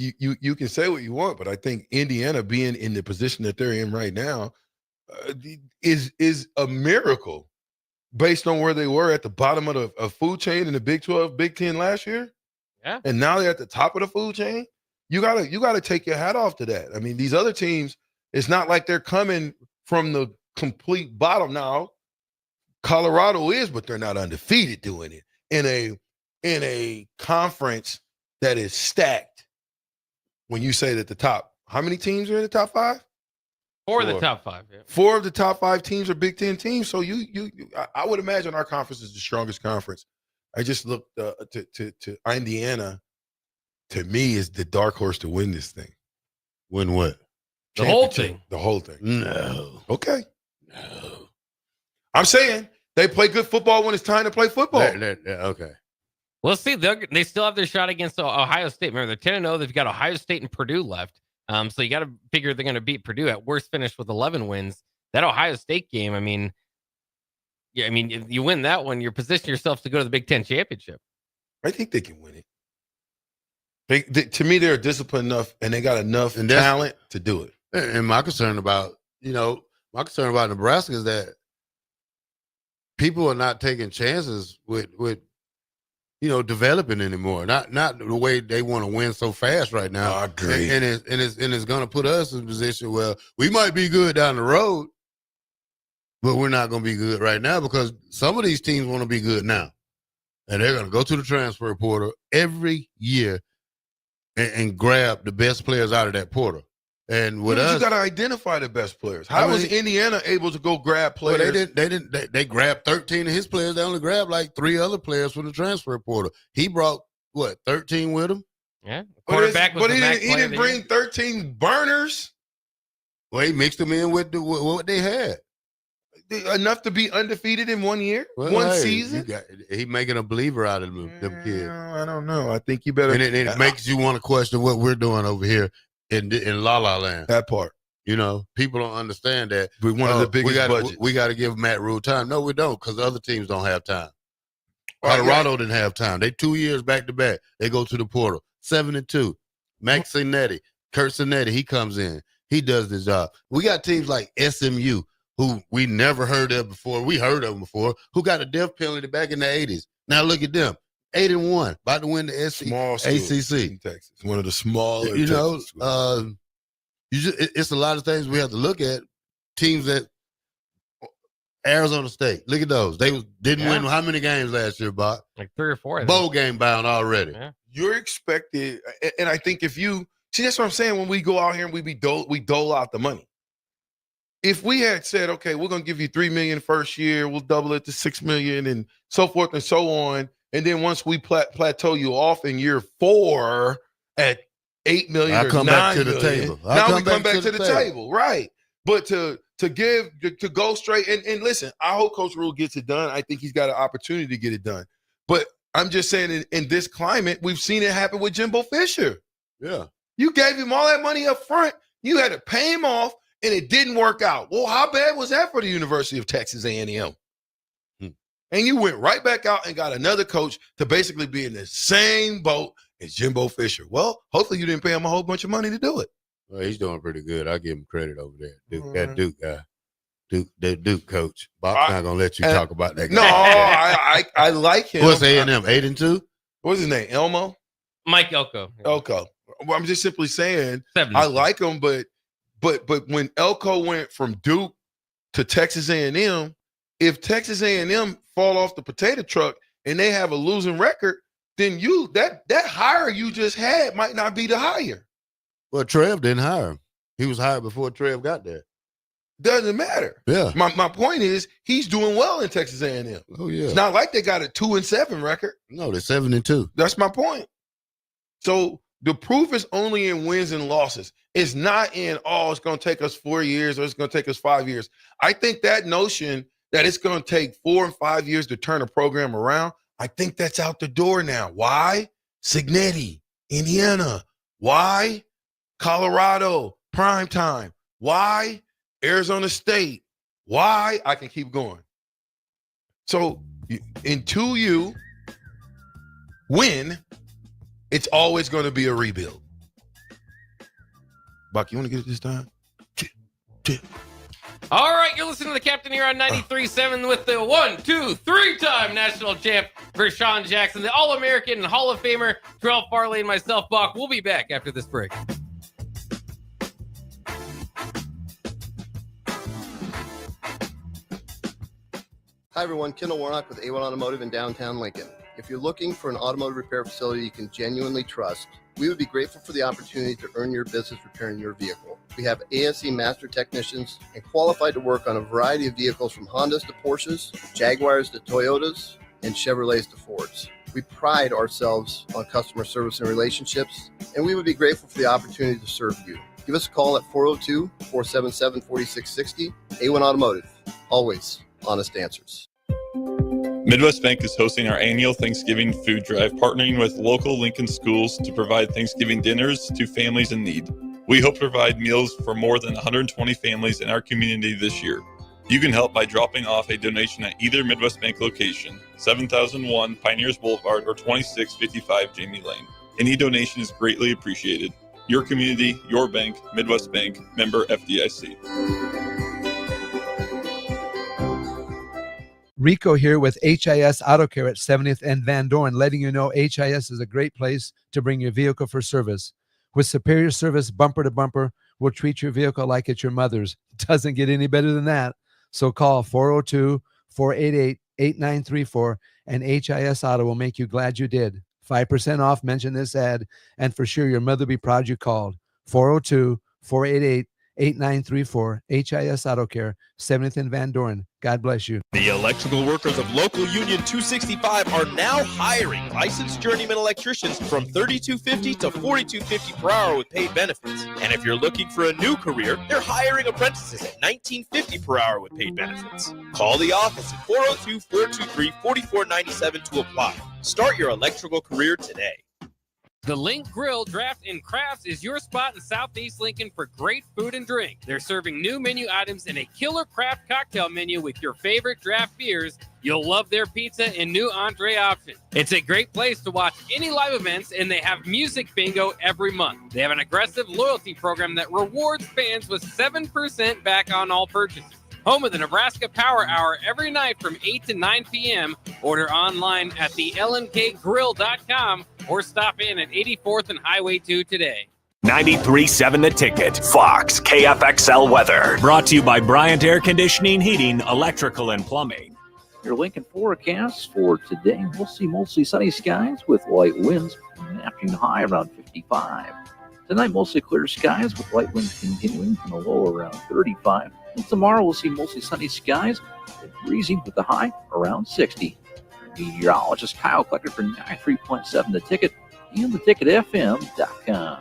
can say what you want, but I think Indiana being in the position that they're in right now is a miracle based on where they were at the bottom of the food chain in the Big 12, Big 10 last year. Yeah. And now they're at the top of the food chain. You gotta take your hat off to that. I mean, these other teams, it's not like they're coming from the complete bottom now. Colorado is, but they're not undefeated doing it in a conference that is stacked. When you say that the top, how many teams are in the top 5? 4 of the top 5. Yeah. 4 of the top 5 teams are Big 10 teams. So I would imagine our conference is the strongest conference. I just looked to Indiana. To me, is the dark horse to win this thing. Win what? The whole thing. The whole thing. No. Okay. No. I'm saying they play good football when it's time to play football. Okay. We'll see. They still have their shot against Ohio State. Remember, they're 10-0. They've got Ohio State and Purdue left. So you got to figure they're going to beat Purdue. At worst, finish with 11 wins. That Ohio State game, if you win that one, you're positioning yourself to go to the Big Ten championship. I think they can win it. To me, they're disciplined enough and they got enough talent to do it. And my concern about Nebraska is that people are not taking chances with developing anymore. Not the way they want to win so fast right now. I agree. And it's going to put us in a position where we might be good down the road, but we're not going to be good right now because some of these teams want to be good now, and they're going to go to the transfer portal every year and grab the best players out of that portal. And with us, you got to identify the best players. How was Indiana able to go grab players? Well, they grabbed 13 of his players. They only grabbed like 3 other players from the transfer portal. He brought 13 with him? Yeah. Quarterback but he didn't bring 13 burners. Well, he mixed them in with what they had. Enough to be undefeated in 1 year, one season. He making a believer out of them kids. I don't know. I think you better. And it makes you want to question what we're doing over here in La La Land. That part. People don't understand that. We're one of the biggest budgets. We got to give Matt Rule time. No, we don't, because other teams don't have time. Colorado didn't have time. They 2 years back to back. They go to the portal. 7-2. Max Cinetti, Kurt Cinetti, he comes in. He does the job. We got teams like SMU, who we never heard of before. We heard of them before, who got a death penalty back in the 80s. Now look at them. 8-1, about to win the ACC. In Texas. One of the smaller it's a lot of things we have to look at. Teams that Arizona State, look at those. They didn't win how many games last year, Bob? Like 3 or 4. Bowl game bound already. Yeah. You're expected, and I think if you see, that's what I'm saying. When we go out here and we dole out the money. If we had said, okay, we're going to give you $3 million first year, we'll double it to $6 million and so forth and so on. And then once we plateau you off in year 4 at $8 million I'll or come $9 back to the million, table. now we come back to the table. Right. But to go straight and listen, I hope Coach Rule gets it done. I think he's got an opportunity to get it done. But I'm just saying in this climate, we've seen it happen with Jimbo Fisher. Yeah. You gave him all that money up front. You had to pay him off. And it didn't work out. Well, how bad was that for the University of Texas A&M? And you went right back out and got another coach to basically be in the same boat as Jimbo Fisher. Well, hopefully you didn't pay him a whole bunch of money to do it. Well, he's doing pretty good. I give him credit over there. That Duke guy. That Duke coach. Bob's not going to let you talk about that guy. No, I like him. What's A&M, 8-2? What's his name, Elmo? Mike Elko. Elko. Well, I'm just simply saying 70. I like him, but when Elko went from Duke to Texas A&M, if Texas A&M fall off the potato truck and they have a losing record, then that hire you just had might not be the hire. Well, Trev didn't hire him. He was hired before Trev got there. Doesn't matter. Yeah. My point is he's doing well in Texas A&M. Oh, yeah. It's not like they got a 2-7 record. No, they're 7-2. That's my point. So the proof is only in wins and losses. It's not in, it's going to take us 4 years or it's going to take us 5 years. I think that notion that it's going to take 4 and 5 years to turn a program around, I think that's out the door now. Why? Signetti, Indiana. Why? Colorado, primetime. Why? Arizona State. Why? I can keep going. So until you win, it's always going to be a rebuild. Buck, you want to get it this time? All right, you're listening to the Captain here on 93.7 with the 1, 2, 3-time national champ Vershawn Jackson, the All-American and Hall of Famer Terrell Farley, and myself, Buck. We'll be back after this break. Hi, everyone. Kendall Warnock with A1 Automotive in downtown Lincoln. If you're looking for an automotive repair facility you can genuinely trust, we would be grateful for the opportunity to earn your business repairing your vehicle. We have ASE master technicians and qualified to work on a variety of vehicles from Hondas to Porsches, Jaguars to Toyotas, and Chevrolets to Fords. We pride ourselves on customer service and relationships, and we would be grateful for the opportunity to serve you. Give us a call at 402-477-4660. A1 Automotive. Always honest answers. Midwest Bank is hosting our annual Thanksgiving food drive, partnering with local Lincoln schools to provide Thanksgiving dinners to families in need. We hope to provide meals for more than 120 families in our community this year. You can help by dropping off a donation at either Midwest Bank location, 7001 Pioneers Boulevard or 2655 Jamie Lane. Any donation is greatly appreciated. Your community, your bank, Midwest Bank, member FDIC. Rico here with HIS Auto Care at 70th and Van Dorn, letting you know HIS is a great place to bring your vehicle for service. With superior service, bumper to bumper, we'll treat your vehicle like it's your mother's. Doesn't get any better than that. So call 402-488-8934 and HIS Auto will make you glad you did. 5% off, mention this ad, and for sure your mother will be proud you called. 402-488-8934, HIS Auto Care, 70th and Van Dorn. God bless you. The electrical workers of Local Union 265 are now hiring licensed journeyman electricians from $32.50 to $42.50 per hour with paid benefits. And if you're looking for a new career, they're hiring apprentices at $19.50 per hour with paid benefits. Call the office at 402-423-4497 to apply. Start your electrical career today. The Link Grill, Draft, and Crafts is your spot in Southeast Lincoln for great food and drink. They're serving new menu items and a killer craft cocktail menu with your favorite draft beers. You'll love their pizza and new entree options. It's a great place to watch any live events, and they have music bingo every month. They have an aggressive loyalty program that rewards fans with 7% back on all purchases. Home of the Nebraska Power Hour every night from 8 to 9 p.m. Order online at the lnkgrill.com or stop in at 84th and Highway 2 today. 93.7 The Ticket, Fox, KFXL weather. Brought to you by Bryant Air Conditioning, Heating, Electrical, and Plumbing. Your Lincoln forecast for today, we'll see mostly sunny skies with light winds, an afternoon high around 55. Tonight, mostly clear skies with light winds continuing from a low around 35. And tomorrow, we'll see mostly sunny skies and breezy with the high around 60. Meteorologist Kyle Klecker for 93.7 The Ticket and theticketfm.com.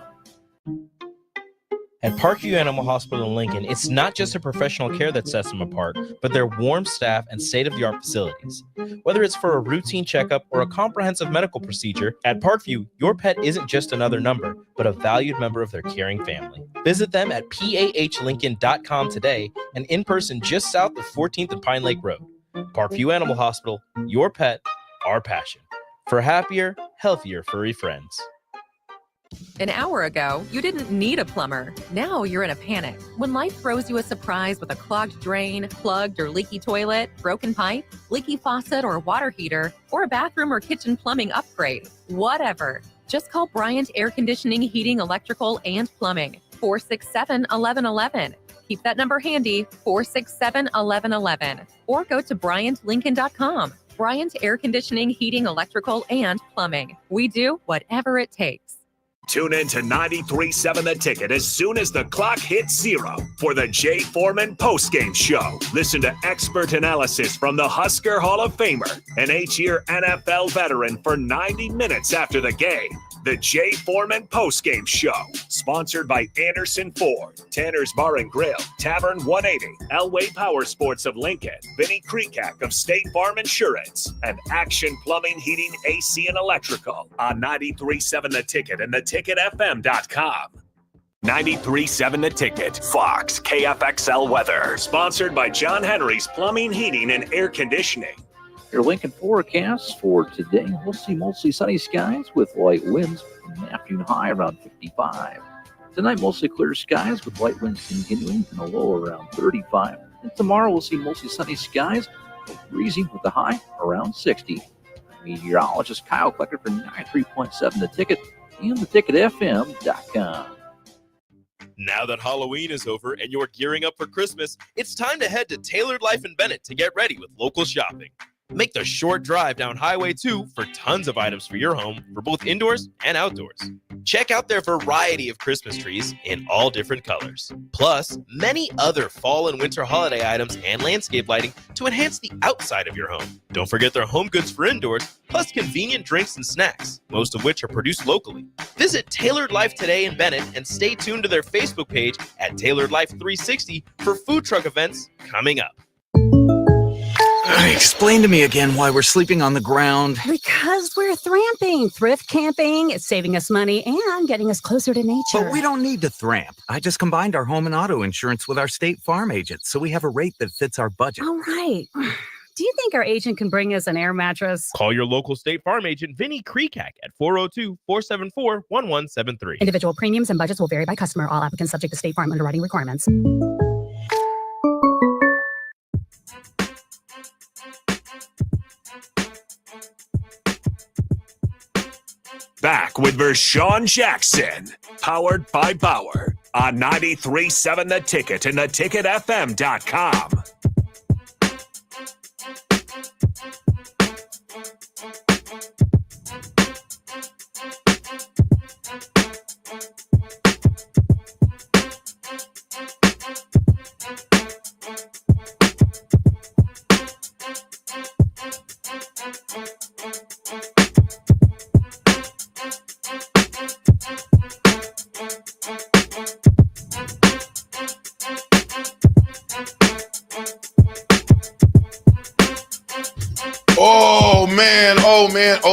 At Parkview Animal Hospital in Lincoln, it's not just the professional care that sets them apart, but their warm staff and state-of-the-art facilities. Whether it's for a routine checkup or a comprehensive medical procedure, at Parkview, your pet isn't just another number, but a valued member of their caring family. Visit them at pahlincoln.com today and in person just south of 14th and Pine Lake Road. Parkview Animal Hospital, your pet, our passion. For happier, healthier furry friends. An hour ago, you didn't need a plumber. Now you're in a panic. When life throws you a surprise with a clogged drain, plugged or leaky toilet, broken pipe, leaky faucet or water heater, or a bathroom or kitchen plumbing upgrade, whatever. Just call Bryant Air Conditioning, Heating, Electrical, and Plumbing. 467-1111. Keep that number handy, 467-1111. Or go to BryantLincoln.com. Bryant Air Conditioning, Heating, Electrical, and Plumbing. We do whatever it takes. Tune in to 93.7 The Ticket as soon as the clock hits 0 for the Jay Foreman postgame show. Listen to expert analysis from the Husker Hall of Famer, an 8-year NFL veteran, for 90 minutes after the game. The Jay Foreman postgame show, sponsored by Anderson Ford, Tanner's Bar and Grill, Tavern 180, Elway Power Sports of Lincoln, Vinnie Kreekak of State Farm Insurance, and Action Plumbing, Heating, AC, and Electrical on 93.7 The Ticket and theticketfm.com. 93.7 The Ticket, Fox, KFXL weather, sponsored by John Henry's Plumbing, Heating, and Air Conditioning. Your Lincoln forecast for today, we'll see mostly sunny skies with light winds, an afternoon high around 55. Tonight, mostly clear skies with light winds continuing and a low around 35. And tomorrow, we'll see mostly sunny skies, breezy with a high around 60. Meteorologist Kyle Klecker for 93.7 The Ticket and theticketfm.com. Now that Halloween is over and you're gearing up for Christmas, it's time to head to Tailored Life in Bennett to get ready with local shopping. Make the short drive down Highway 2 for tons of items for your home for both indoors and outdoors. Check out their variety of Christmas trees in all different colors, plus many other fall and winter holiday items and landscape lighting to enhance the outside of your home. Don't forget their home goods for indoors, plus convenient drinks and snacks, most of which are produced locally. Visit Tailored Life today in Bennett and stay tuned to their Facebook page at Tailored Life 360 for food truck events coming up. Explain to me again why we're sleeping on the ground. Because we're thramping. Thrift camping. It's saving us money and getting us closer to nature. But we don't need to thramp. I just combined our home and auto insurance with our State Farm agent, so we have a rate that fits our budget. All right. Do you think our agent can bring us an air mattress? Call your local State Farm agent, Vinnie Kreekak, at 402-474-1173. Individual premiums and budgets will vary by customer. All applicants subject to State Farm underwriting requirements. Back with Vershawn Jackson, powered by Bauer, on 93.7 The Ticket and theticketfm.com.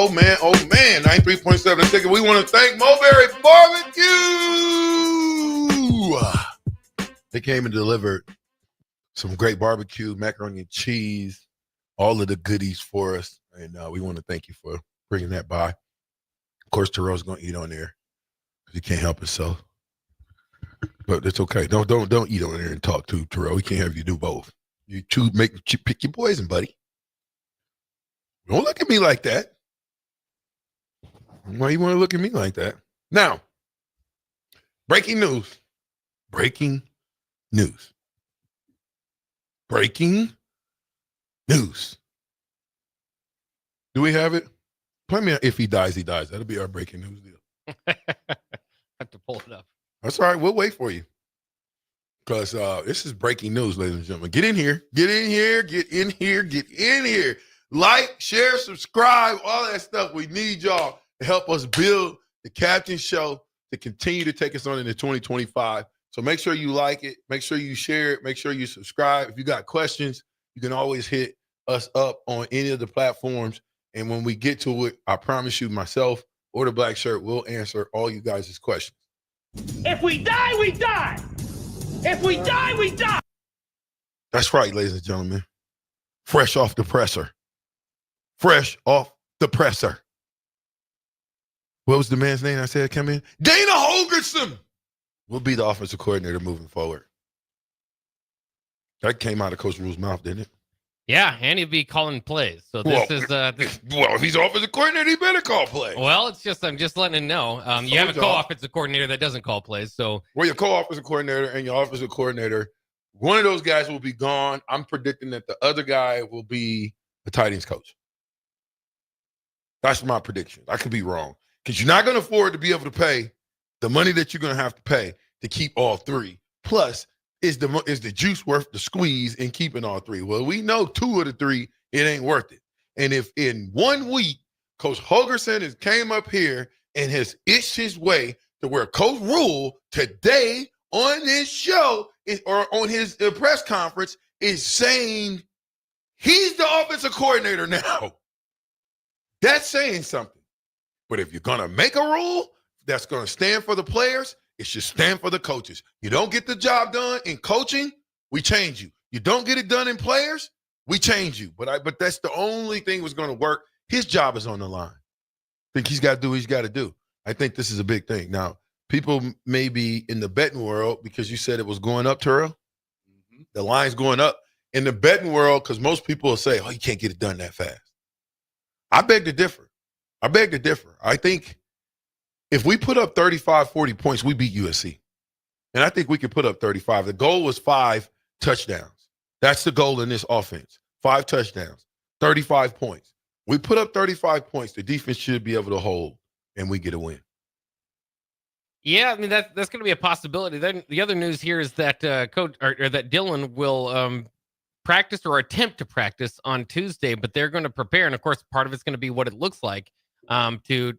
Oh man, 93.7 The Ticket. We want to thank Mulberry Barbecue. They came and delivered some great barbecue, macaroni and cheese, all of the goodies for us. And we want to thank you for bringing that by. Of course, Terrell's going to eat on there because he can't help himself. But it's okay. Don't eat on there and talk to Terrell. We can't have you do both. You pick your poison, buddy. Don't look at me like that. Why you want to look at me like that? Now, breaking news. Breaking news. Breaking news. Do we have it? Play me if he dies, he dies. That'll be our breaking news deal. Have to pull it up. That's all right. We'll wait for you. Because this is breaking news, ladies and gentlemen. Get in here. Get in here. Get in here. Get in here. Like, share, subscribe, all that stuff. We need y'all to help us build the Captain Show to continue to take us on into 2025. So make sure you like it. Make sure you share it. Make sure you subscribe. If you got questions, you can always hit us up on any of the platforms. And when we get to it, I promise you, myself or the Black Shirt will answer all you guys' questions. If we die, we die. If we die, we die. That's right, ladies and gentlemen. Fresh off the presser. Fresh off the presser. What was the man's name I said come in? Dana Holgorsen will be the offensive coordinator moving forward. That came out of Coach Rule's mouth, didn't it? Yeah, and he'll be calling plays. So this is well, if he's offensive coordinator, he better call plays. Well, I'm just letting him know. You have a co-offensive coordinator that doesn't call plays. So your co-offensive coordinator and your offensive coordinator, one of those guys will be gone. I'm predicting that the other guy will be the tight ends coach. That's my prediction. I could be wrong because you're not going to afford to be able to pay the money that you're going to have to pay to keep all three. Plus, is the juice worth the squeeze in keeping all three? Well, we know 2 of the 3, it ain't worth it. And if in 1 week, Coach Holgorsen has came up here and has itched his way to where Coach Rule today on this show or on his press conference is saying he's the offensive coordinator now. That's saying something. But if you're going to make a rule that's going to stand for the players, it should stand for the coaches. You don't get the job done in coaching, we change you. You don't get it done in players, we change you. But that's the only thing that's going to work. His job is on the line. I think he's got to do what he's got to do. I think this is a big thing. Now, people may be in the betting world because you said it was going up, Terrell. Mm-hmm. The line's going up. In the betting world, because most people will say, oh, you can't get it done that fast. I beg to differ. I think if we put up 35, 40 points, we beat USC. And I think we could put up 35. The goal was 5 touchdowns. That's the goal in this offense. 5 touchdowns, 35 points. We put up 35 points. The defense should be able to hold, and we get a win. Yeah, I mean, that's going to be a possibility. Then the other news here is that coach or that Dylan will practice or attempt to practice on Tuesday, but they're going to prepare. And of course, part of it's going to be what it looks like to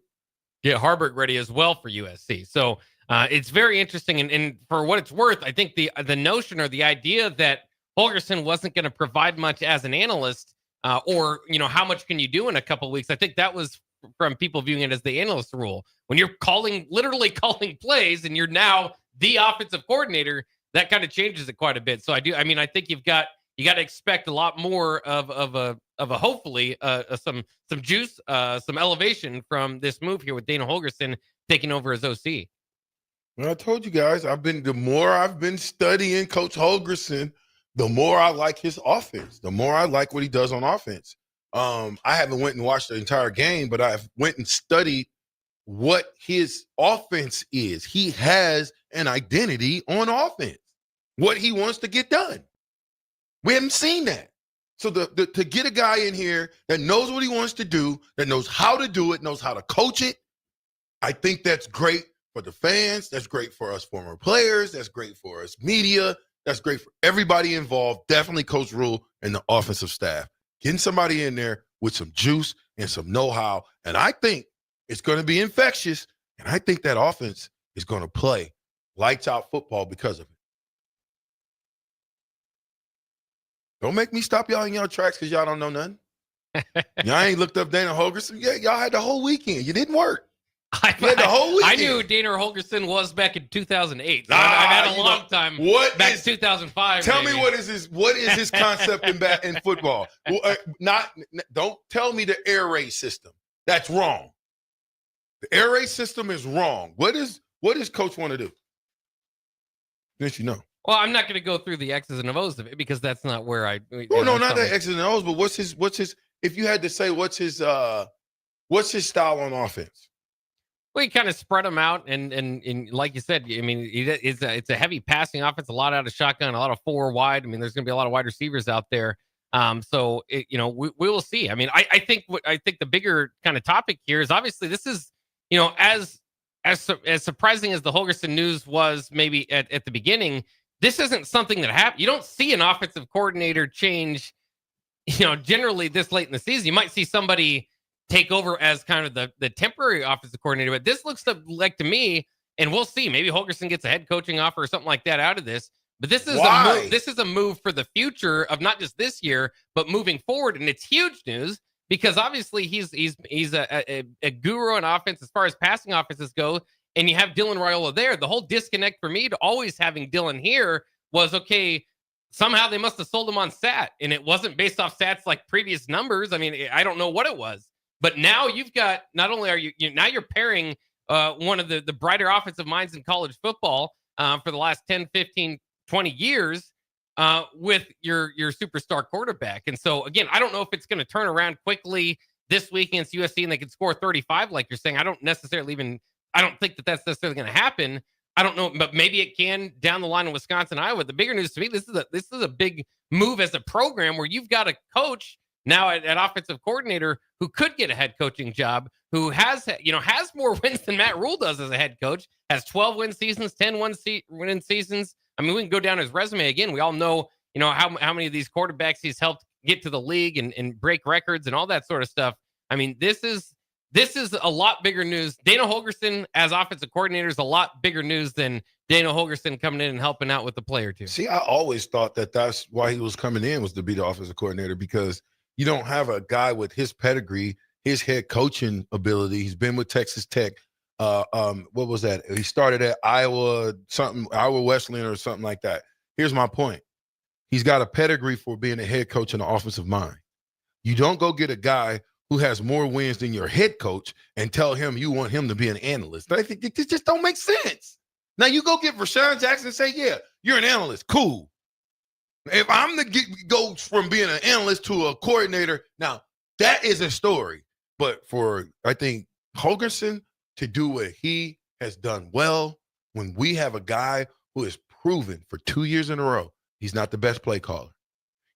get Harburg ready as well for USC. So it's very interesting. And for what it's worth, I think the notion or the idea that Holgorsen wasn't going to provide much as an analyst or, how much can you do in a couple of weeks? I think that was from people viewing it as the analyst rule. When you're literally calling plays and you're now the offensive coordinator, that kind of changes it quite a bit. So I think you got to expect a lot more of a hopefully some juice, some elevation from this move here with Dana Holgorsen taking over as OC. Well, I told you guys, the more I've been studying Coach Holgorsen, the more I like his offense, the more I like what he does on offense. I haven't went and watched the entire game, but I've went and studied what his offense is. He has an identity on offense, what he wants to get done. We haven't seen that. So to get a guy in here that knows what he wants to do, that knows how to do it, knows how to coach it, I think that's great for the fans. That's great for us former players. That's great for us media. That's great for everybody involved. Definitely Coach Rule and the offensive staff. Getting somebody in there with some juice and some know-how. And I think it's going to be infectious. And I think that offense is going to play lights out football because of it. Don't make me stop y'all in y'all tracks because y'all don't know nothing. Y'all ain't looked up Dana Holgorsen. Yeah, y'all had the whole weekend. You didn't work. You had the whole weekend. I knew who Dana Holgorsen was back in 2008. So I've had a long time. Back in 2005. Tell me what is his concept in football? Don't tell me the air raid system. That's wrong. The air raid system is wrong. What does Coach want to do? Since you know. Well, I'm not going to go through the X's and O's of it because that's not where I. Well, no, not the X's and O's, but what's his? If you had to say, what's his style on offense? Well, you kind of spread them out, and like you said, I mean, it's a heavy passing offense, a lot out of shotgun, a lot of 4 wide. I mean, there's going to be a lot of wide receivers out there. So we will see. I mean, I think the bigger kind of topic here is obviously this is as surprising as the Holgorsen news was maybe at the beginning. This isn't something that happened. You don't see an offensive coordinator change, generally this late in the season. You might see somebody take over as kind of the temporary offensive coordinator, but this looks like to me, and we'll see. Maybe Holgorsen gets a head coaching offer or something like that out of this. But this is a move for the future of not just this year, but moving forward. And it's huge news because obviously he's a guru in offense as far as passing offenses go. And you have Dylan Raiola there. The whole disconnect for me to always having Dylan here was, okay, somehow they must have sold him on stat. And it wasn't based off stats like previous numbers. I mean, I don't know what it was. But now you've got, not only are now you're pairing one of the brighter offensive minds in college football for the last 10, 15, 20 years with your superstar quarterback. And so, again, I don't know if it's going to turn around quickly this week against USC and they could score 35 like you're saying. I don't think that's necessarily going to happen. I don't know, but maybe it can down the line in Wisconsin, Iowa. The bigger news to me, this is a big move as a program where you've got a coach now at offensive coordinator who could get a head coaching job, who has more wins than Matt Rule does as a head coach, has 12 win seasons, 10 win seasons. I mean, we can go down his resume again. We all know, how many of these quarterbacks he's helped get to the league and break records and all that sort of stuff. I mean, this is a lot bigger news. Dana Holgorsen as offensive coordinator is a lot bigger news than Dana Holgorsen coming in and helping out with the play or two. See, I always thought that's why he was coming in, was to be the offensive coordinator, because you don't have a guy with his pedigree, his head coaching ability. He's been with Texas Tech. What was that? He started at Iowa Wesleyan or something like that. Here's my point. He's got a pedigree for being a head coach and an offensive mind. You don't go get a guy who has more wins than your head coach and tell him you want him to be an analyst. I think it just don't make sense. Now you go get Rashawn Jackson and say, yeah, you're an analyst. Cool. If I'm go from being an analyst to a coordinator, now that is a story. But for, I think, Holgorsen to do what he has done well, when we have a guy who has proven for 2 years in a row, he's not the best play caller.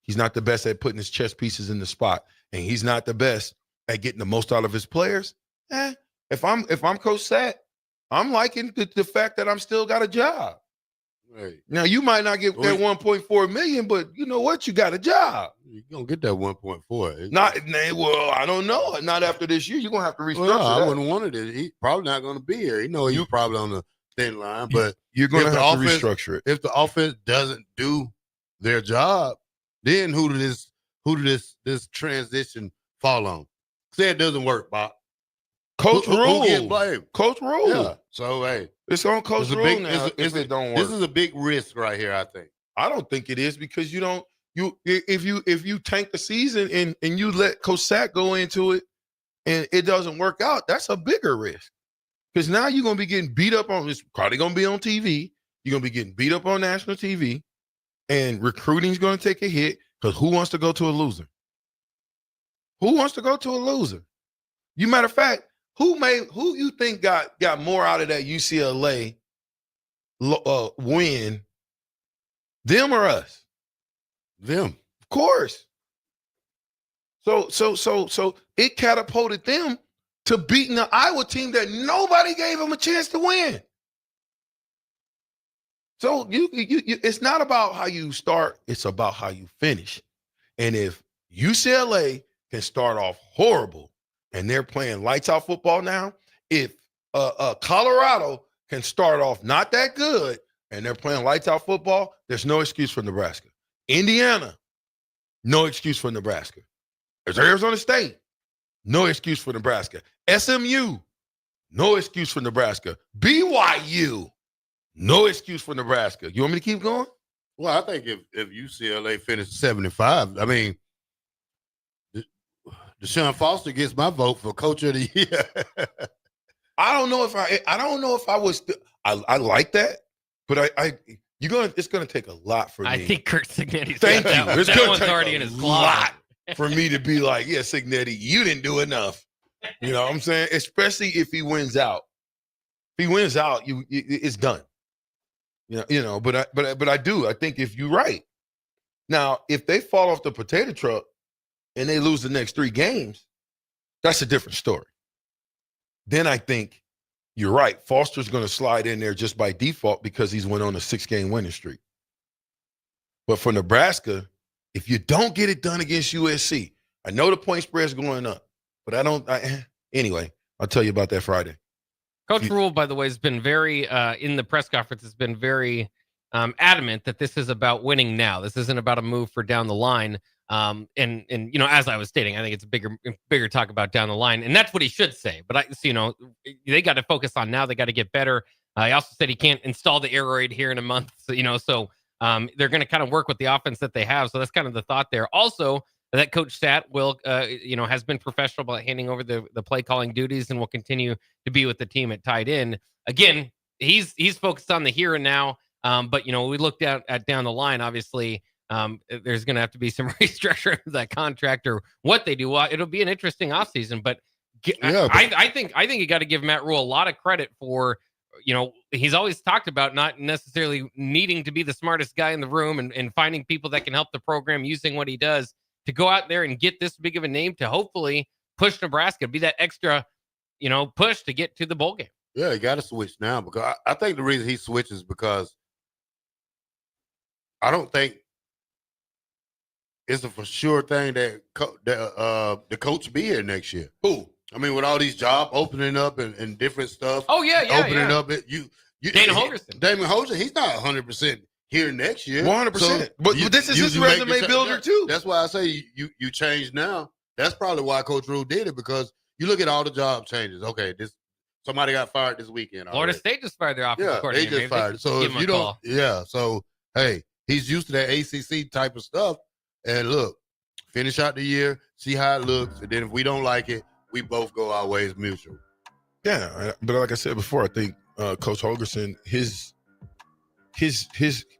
He's not the best at putting his chess pieces in the spot. And he's not the best at getting the most out of his players. If I'm Coach Sat, I'm liking the fact that I'm still got a job. Right. Now, you might not get that $1.4 million, but you know what? You got a job. You're going to get that 1.4. Well, I don't know. Not after this year. You're going to have to restructure Well, that. I wouldn't want it. He's probably not going to be here. He's probably on the thin line, but you're going to have to restructure it. If the offense doesn't do their job, then who did this transition fall on? Say it doesn't work, Bob. Coach Rule. Who get blamed? Coach Rule. Yeah. So, hey. It's on Coach Rule now if it don't work. This is a big risk right here, I think. I don't think it is, because if you tank the season and you let Coach Sack go into it and it doesn't work out, that's a bigger risk. Because now you're going to be getting beat up on, it's probably going to be on TV. You're going to be getting beat up on national TV, and recruiting's going to take a hit, because who wants to go to a loser? Who wants to go to a loser? You matter of fact, who you think got more out of that UCLA win, them or us? Them, of course. So it catapulted them to beating the Iowa team that nobody gave them a chance to win. So you it's not about how you start, it's about how you finish. And if UCLA can start off horrible and they're playing lights out football now, if Colorado can start off not that good and they're playing lights out football, there's no excuse for Nebraska. Indiana, no excuse for Nebraska. There's Arizona State, no excuse for Nebraska. SMU, no excuse for Nebraska. BYU, no excuse for Nebraska. You want me to keep going? Well, I think if UCLA finished 75, I mean, Deshaun Foster gets my vote for Coach of the Year. I don't know if I was. I like that, but it's gonna take a lot for me. I think Kurt Cignetti's Thank you. It's that gonna one's take already a in his lot closet. for me to be like, yeah, Cignetti, you didn't do enough. You know what I'm saying? Especially if he wins out. If he wins out, it's done. You know. But I do. I think if you're right. Now, if they fall off the potato truck and they lose the next 3 games, that's a different story. Then I think you're right. Foster's going to slide in there just by default because he's went on a 6-game winning streak. But for Nebraska, if you don't get it done against USC, I know the point spread's going up, but anyway, I'll tell you about that Friday. Coach Rule, by the way, has been very, in the press conference, has been very adamant that this is about winning now. This isn't about a move for down the line. And as I was stating, I think it's a bigger talk about down the line, and that's what he should say. But they got to focus on now. They got to get better. He also said he can't install the air raid here in a month. So they're going to kind of work with the offense that they have. So that's kind of the thought there. Also, that Coach Sat has been professional about handing over the play calling duties and will continue to be with the team at tight end. Again, he's focused on the here and now. But we looked at down the line, obviously. There's going to have to be some restructuring of that contract or what they do. Well, it'll be an interesting offseason, but I think you got to give Matt Rule a lot of credit for, he's always talked about not necessarily needing to be the smartest guy in the room and finding people that can help the program using what he does. to go out there and get this big of a name to hopefully push Nebraska, be that extra, push to get to the bowl game. Yeah, he got to switch now because I think the reason he switches because I don't think it's a for sure thing that the coach be here next year. Who? I mean, with all these jobs opening up and different stuff. Oh yeah, opening up. Dana Holgorsen. Damon Holgorsen, he's not 100% here next year. 100%. But this is his resume builder too. That's why I say you change now. That's probably why Coach Rule did it because you look at all the job changes. Okay, somebody got fired this weekend. Florida State just fired their offensive coordinator. They just fired. So if you don't, so hey, he's used to that ACC type of stuff. And look, finish out the year, see how it looks, and then if we don't like it, we both go our ways mutual. Yeah, but like I said before, I think Coach Holgorsen, his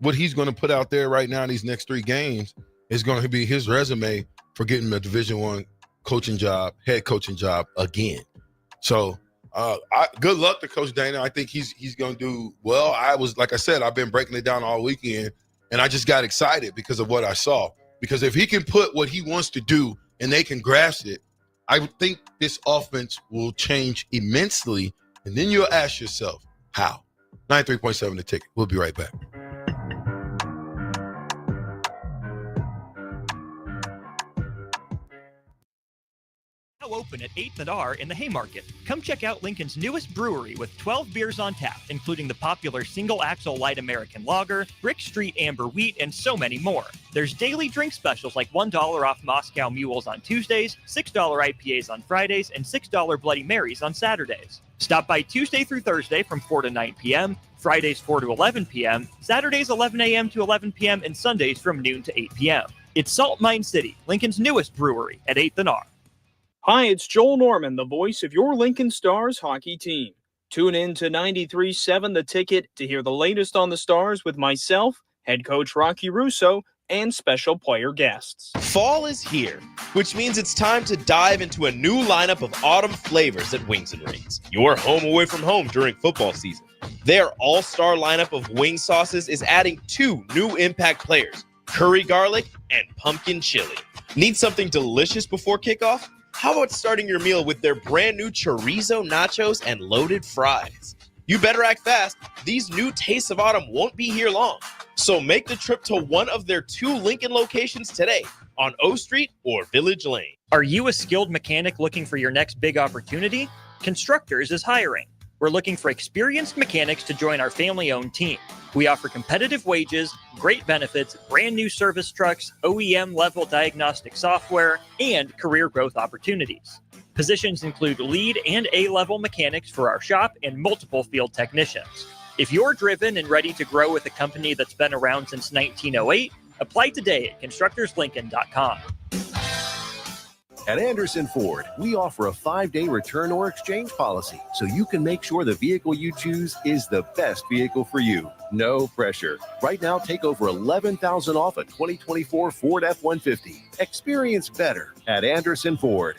what he's going to put out there right now in these next 3 games is going to be his resume for getting a Division I coaching job, head coaching job again. So good luck to Coach Dana. I think he's going to do well. Like I said, I've been breaking it down all weekend, and I just got excited because of what I saw. Because if he can put what he wants to do and they can grasp it, I think this offense will change immensely. And then you'll ask yourself, how? 93.7 The Ticket. We'll be right back. Now open at 8th and R in the Haymarket. Come check out Lincoln's newest brewery with 12 beers on tap, including the popular Single Axle Light American Lager, Brick Street Amber Wheat, and so many more. There's daily drink specials like $1 off Moscow Mules on Tuesdays, $6 IPAs on Fridays, and $6 Bloody Marys on Saturdays. Stop by Tuesday through Thursday from 4 to 9 p.m., Fridays 4 to 11 p.m., Saturdays 11 a.m. to 11 p.m., and Sundays from noon to 8 p.m. It's Salt Mine City, Lincoln's newest brewery at 8th and R. Hi, it's Joel Norman, the voice of your Lincoln Stars hockey team. Tune in to 93.7 The Ticket to hear the latest on the Stars with myself, head coach Rocky Russo, and special player guests. Fall is here, which means it's time to dive into a new lineup of autumn flavors at Wings and Rings. Your home away from home during football season. Their all-star lineup of wing sauces is adding 2 new impact players, curry garlic and pumpkin chili. Need something delicious before kickoff? How about starting your meal with their brand new chorizo nachos and loaded fries? You better act fast. These new tastes of autumn won't be here long. So make the trip to one of their 2 Lincoln locations today on O Street or Village Lane. Are you a skilled mechanic looking for your next big opportunity? Constructors is hiring. We're looking for experienced mechanics to join our family-owned team. We offer competitive wages, great benefits, brand new service trucks, OEM-level diagnostic software, and career growth opportunities. Positions include lead and A-level mechanics for our shop and multiple field technicians. If you're driven and ready to grow with a company that's been around since 1908, apply today at constructorslincoln.com. At Anderson Ford, we offer a 5-day return or exchange policy so you can make sure the vehicle you choose is the best vehicle for you. No pressure. Right now, take over $11,000 off a 2024 Ford F-150. Experience better at Anderson Ford.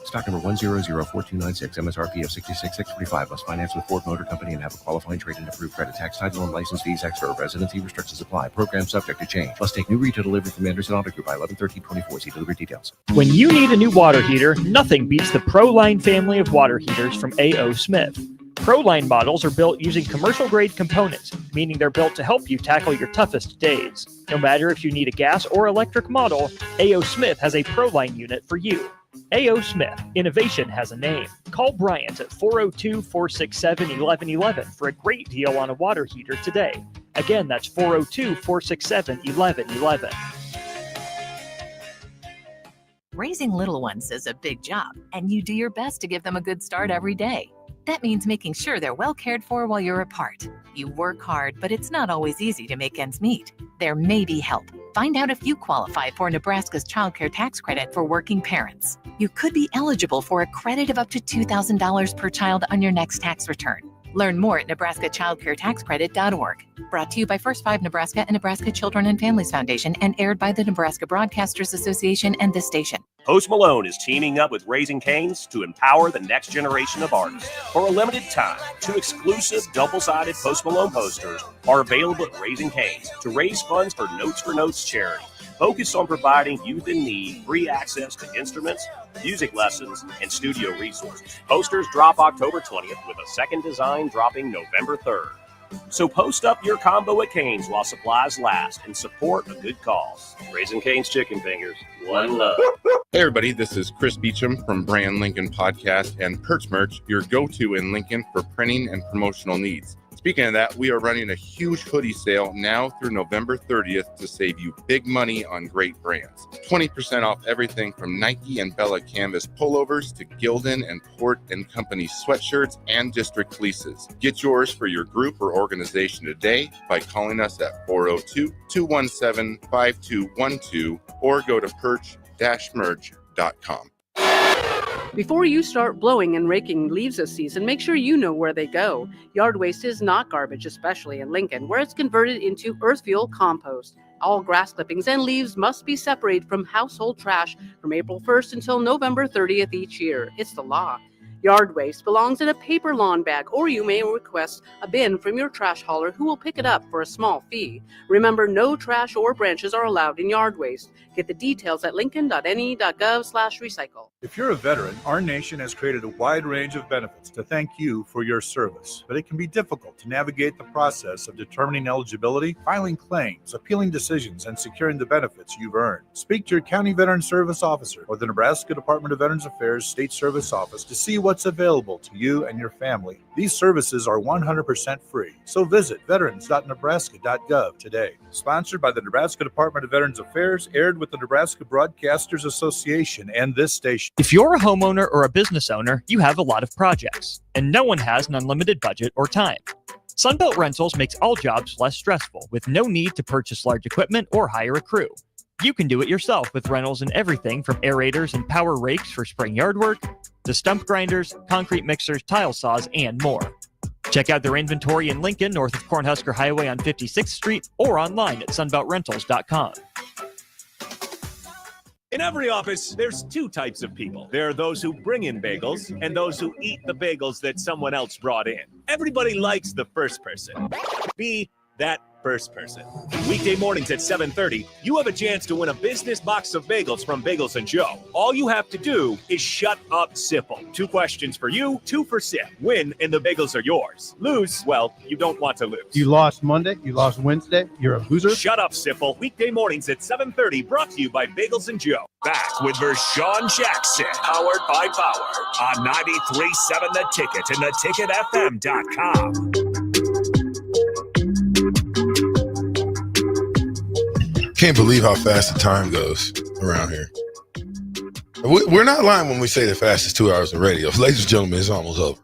Stock number 1004296, MSRP of $66,645. Must finance with Ford Motor Company and have a qualifying trade and approved credit. Tax, title, and license fees extra. Residency restrictions apply. Program subject to change. Must take new retail delivery from Anderson Auto Group by 11/13/24. See delivery details. When you need a new water heater, nothing beats the ProLine family of water heaters from A.O. Smith. ProLine models are built using commercial-grade components, meaning they're built to help you tackle your toughest days. No matter if you need a gas or electric model, A.O. Smith has a ProLine unit for you. A.O. Smith, innovation has a name. Call Bryant at 402-467-1111 for a great deal on a water heater today. Again, that's 402-467-1111. Raising little ones is a big job, and you do your best to give them a good start every day. That means making sure they're well cared for while you're apart. You work hard, but it's not always easy to make ends meet. There may be help. Find out if you qualify for Nebraska's Child Care Tax Credit for working parents. You could be eligible for a credit of up to $2,000 per child on your next tax return. Learn more at nebraskachildcaretaxcredit.org. Brought to you by First 5 Nebraska and Nebraska Children and Families Foundation and aired by the Nebraska Broadcasters Association and this station. Post Malone is teaming up with Raising Cane's to empower the next generation of artists. For a limited time, 2 exclusive double-sided Post Malone posters are available at Raising Cane's to raise funds for Notes for Notes charity. focused on providing youth in need free access to instruments, music lessons, and studio resources. Posters drop October 20th with a second design dropping November 3rd. So post up your combo at Cane's while supplies last and support a good cause. Raising Cane's Chicken Fingers. One love. Hey everybody, this is Chris Beecham from Brand Lincoln Podcast and Perch Merch, your go-to in Lincoln for printing and promotional needs. Speaking of that, we are running a huge hoodie sale now through November 30th to save you big money on great brands. 20% off everything from Nike and Bella Canvas pullovers to Gildan and Port & Company sweatshirts and district fleeces. Get yours for your group or organization today by calling us at 402-217-5212 or go to perch-merch.com. Before you start blowing and raking leaves this season, make sure you know where they go. Yard waste is not garbage, especially in Lincoln, where it's converted into earth fuel compost. All grass clippings and leaves must be separated from household trash from April 1st until November 30th each year. It's the law. Yard waste belongs in a paper lawn bag, or you may request a bin from your trash hauler who will pick it up for a small fee. Remember, no trash or branches are allowed in yard waste. Get the details at lincoln.ne.gov/recycle. If you're a veteran, our nation has created a wide range of benefits to thank you for your service, but it can be difficult to navigate the process of determining eligibility, filing claims, appealing decisions, and securing the benefits you've earned. Speak to your county veteran service officer or the Nebraska Department of Veterans Affairs State Service Office to see what's available to you and your family. These services are 100% free, so visit veterans.nebraska.gov today. Sponsored by the Nebraska Department of Veterans Affairs, aired with the Nebraska Broadcasters Association and this station. If you're a homeowner or a business owner, you have a lot of projects, and no one has an unlimited budget or time. Sunbelt Rentals makes all jobs less stressful with no need to purchase large equipment or hire a crew. You can do it yourself with rentals in everything from aerators and power rakes for spring yard work to stump grinders, concrete mixers, tile saws, and more. Check out their inventory in Lincoln, north of Cornhusker Highway on 56th Street, or online at sunbeltrentals.com. In every office, there's two types of people. There are those who bring in bagels and those who eat the bagels that someone else brought in. Everybody likes the first person. Be that first person. Weekday mornings at 7:30, you have a chance to win a business box of bagels from Bagels & Joe. All you have to do is shut up, Sipple. 2 questions for you, 2 for Sip. Win, and the bagels are yours. Lose, well, you don't want to lose. You lost Monday, you lost Wednesday, you're a loser. Shut up, Sipple. Weekday mornings at 7:30, brought to you by Bagels & Joe. Back with Vershawn Jackson, powered by Bauer, on 93.7 The Ticket and theticketfm.com. Can't believe how fast the time goes around here. We're not lying when we say the fastest 2 hours of radio. Ladies and gentlemen, it's almost over.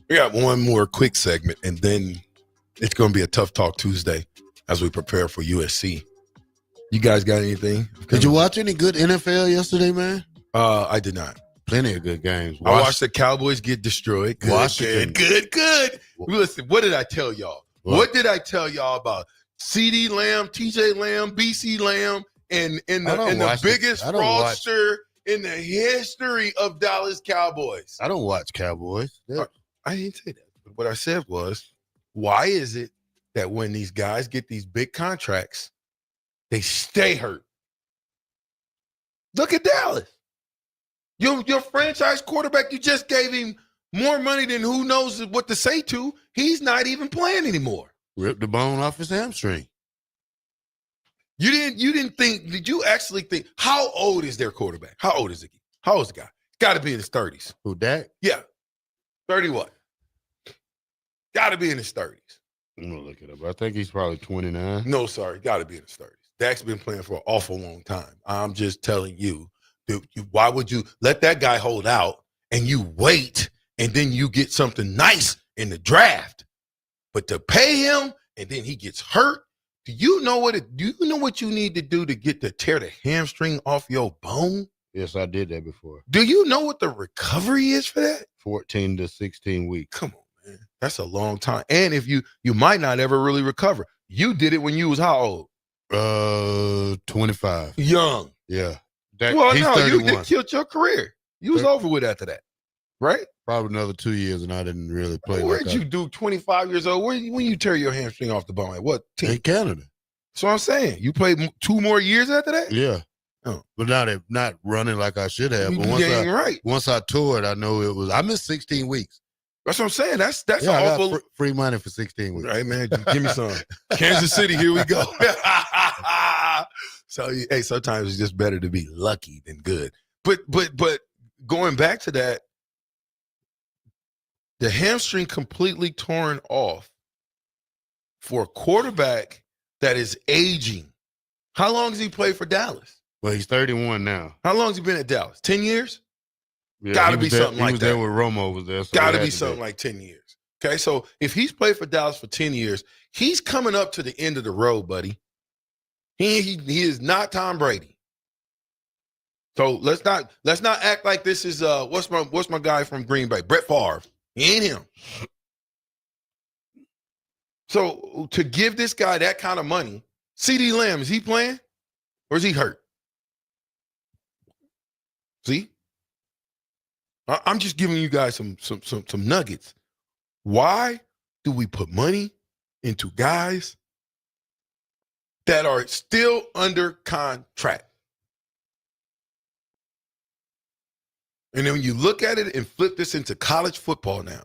We got one more quick segment, and then it's going to be a Tough Talk Tuesday as we prepare for USC. You guys got anything? Did you watch any good NFL yesterday, man? I did not. Plenty of good games. I watched the Cowboys get destroyed. Good. Listen, what did I tell y'all? What did I tell y'all about CD Lamb, TJ Lamb, BC Lamb, and the biggest fraudster in the history of Dallas Cowboys? I don't watch Cowboys. I didn't say that. But what I said was, why is it that when these guys get these big contracts, they stay hurt? Look at Dallas. Your franchise quarterback, you just gave him more money than who knows what to say to. He's not even playing anymore. Ripped the bone off his hamstring. You didn't think, did you actually think, how old is their quarterback? How old is he? How old is the guy? Got to be in his 30s. Who, Dak? Yeah. 30 what? Got to be in his 30s. I'm going to look it up. I think he's probably 29. No, sorry. Got to be in his 30s. Dak's been playing for an awful long time. I'm just telling you, why would you let that guy hold out and you wait and then you get something nice in the draft? But to pay him and then he gets hurt, do you know what you need to do to tear the hamstring off your bone? Yes, I did that before. Do you know what the recovery is for that? 14 to 16 weeks. Come on, man. That's a long time. And if you might not ever really recover. You did it when you was how old? 25. Young. Yeah. He's 31. You killed your career. You was over with after that, right? Probably another 2 years, and I didn't really play. Where'd you do 25 years old? When you tear your hamstring off the bone? At what team? In Canada. That's what I'm saying. You played 2 more years after that? Yeah. Oh. But not running like I should have. But right. Once I toured, I know it was. I missed 16 weeks. That's what I'm saying. That's I got awful. free money for 16 weeks. All right, man. Give me some. Kansas City, here we go. So, hey, sometimes it's just better to be lucky than good. But going back to that, the hamstring completely torn off for a quarterback that is aging. How long has he played for Dallas? Well, he's 31 now. How long has he been at Dallas? 10 years? Yeah, Got to be something like that. He was there when Romo was there. So Got to be something like 10 years. Okay, so if he's played for Dallas for 10 years, he's coming up to the end of the road, buddy. He is not Tom Brady. So let's not act like this is what's my guy from Green Bay, Brett Favre. He ain't him. So to give this guy that kind of money, CeeDee Lamb, is he playing or is he hurt? See, I'm just giving you guys some nuggets. Why do we put money into guys that are still under contract? And then when you look at it and flip this into college football now,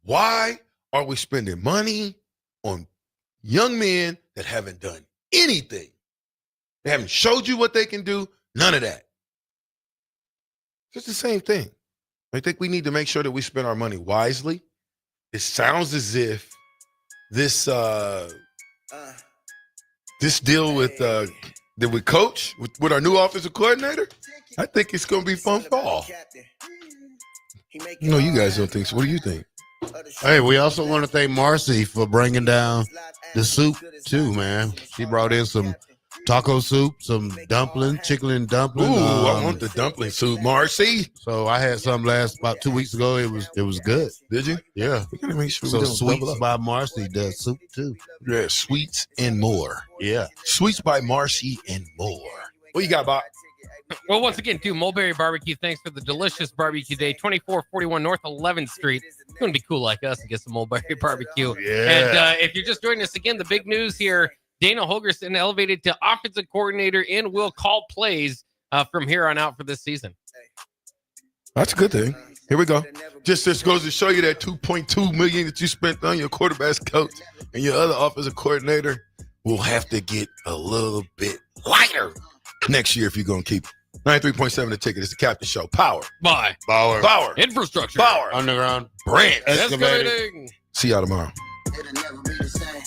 why are we spending money on young men that haven't done anything? They haven't showed you what they can do. None of that. It's the same thing. I think we need to make sure that we spend our money wisely. It sounds as if this deal with coach with our new offensive coordinator, I think it's going to be fun for all. No, you guys don't think so. What do you think? Hey, we also want to thank Marcy for bringing down the soup too, man. She brought in some taco soup, some dumpling, chicken dumpling. Ooh, I want the dumpling soup, Marcy. So I had some about 2 weeks ago. It was good. Did you? Yeah. We gotta make sure so we don't Sweets double up. by Marcy does soup too. Yeah, Sweets and more. Yeah. Sweets by Marcy and more. What you got, Bob? Well, once again, too, Mulberry Barbecue, thanks for the delicious barbecue day. 2441 North 11th Street. It's going to be cool like us to get some Mulberry Barbecue. Yeah. And if you're just joining us again, the big news here, Dana Holgorsen elevated to offensive coordinator and will call plays from here on out for this season. That's a good thing. Here we go. Just goes to show you that $2.2 million that you spent on your quarterback's coach and your other offensive coordinator will have to get a little bit lighter next year if you're going to keep it. 93.7 The Ticket. It's the Captain Show. Power. Bye. Power. Infrastructure. Power. Underground. Brand. Excavating. See y'all tomorrow. It'll never be the same.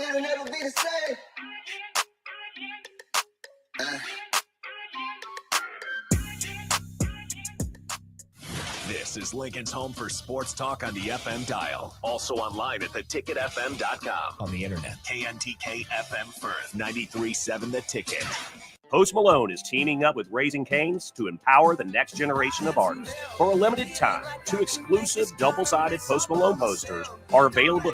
It'll never be the same. This is Lincoln's home for sports talk on the FM dial. Also online at theticketfm.com. On the internet. KNTK FM Firth, 93.7 The Ticket. Post Malone is teaming up with Raising Cane's to empower the next generation of artists. For a limited time, 2 exclusive double-sided Post Malone posters are available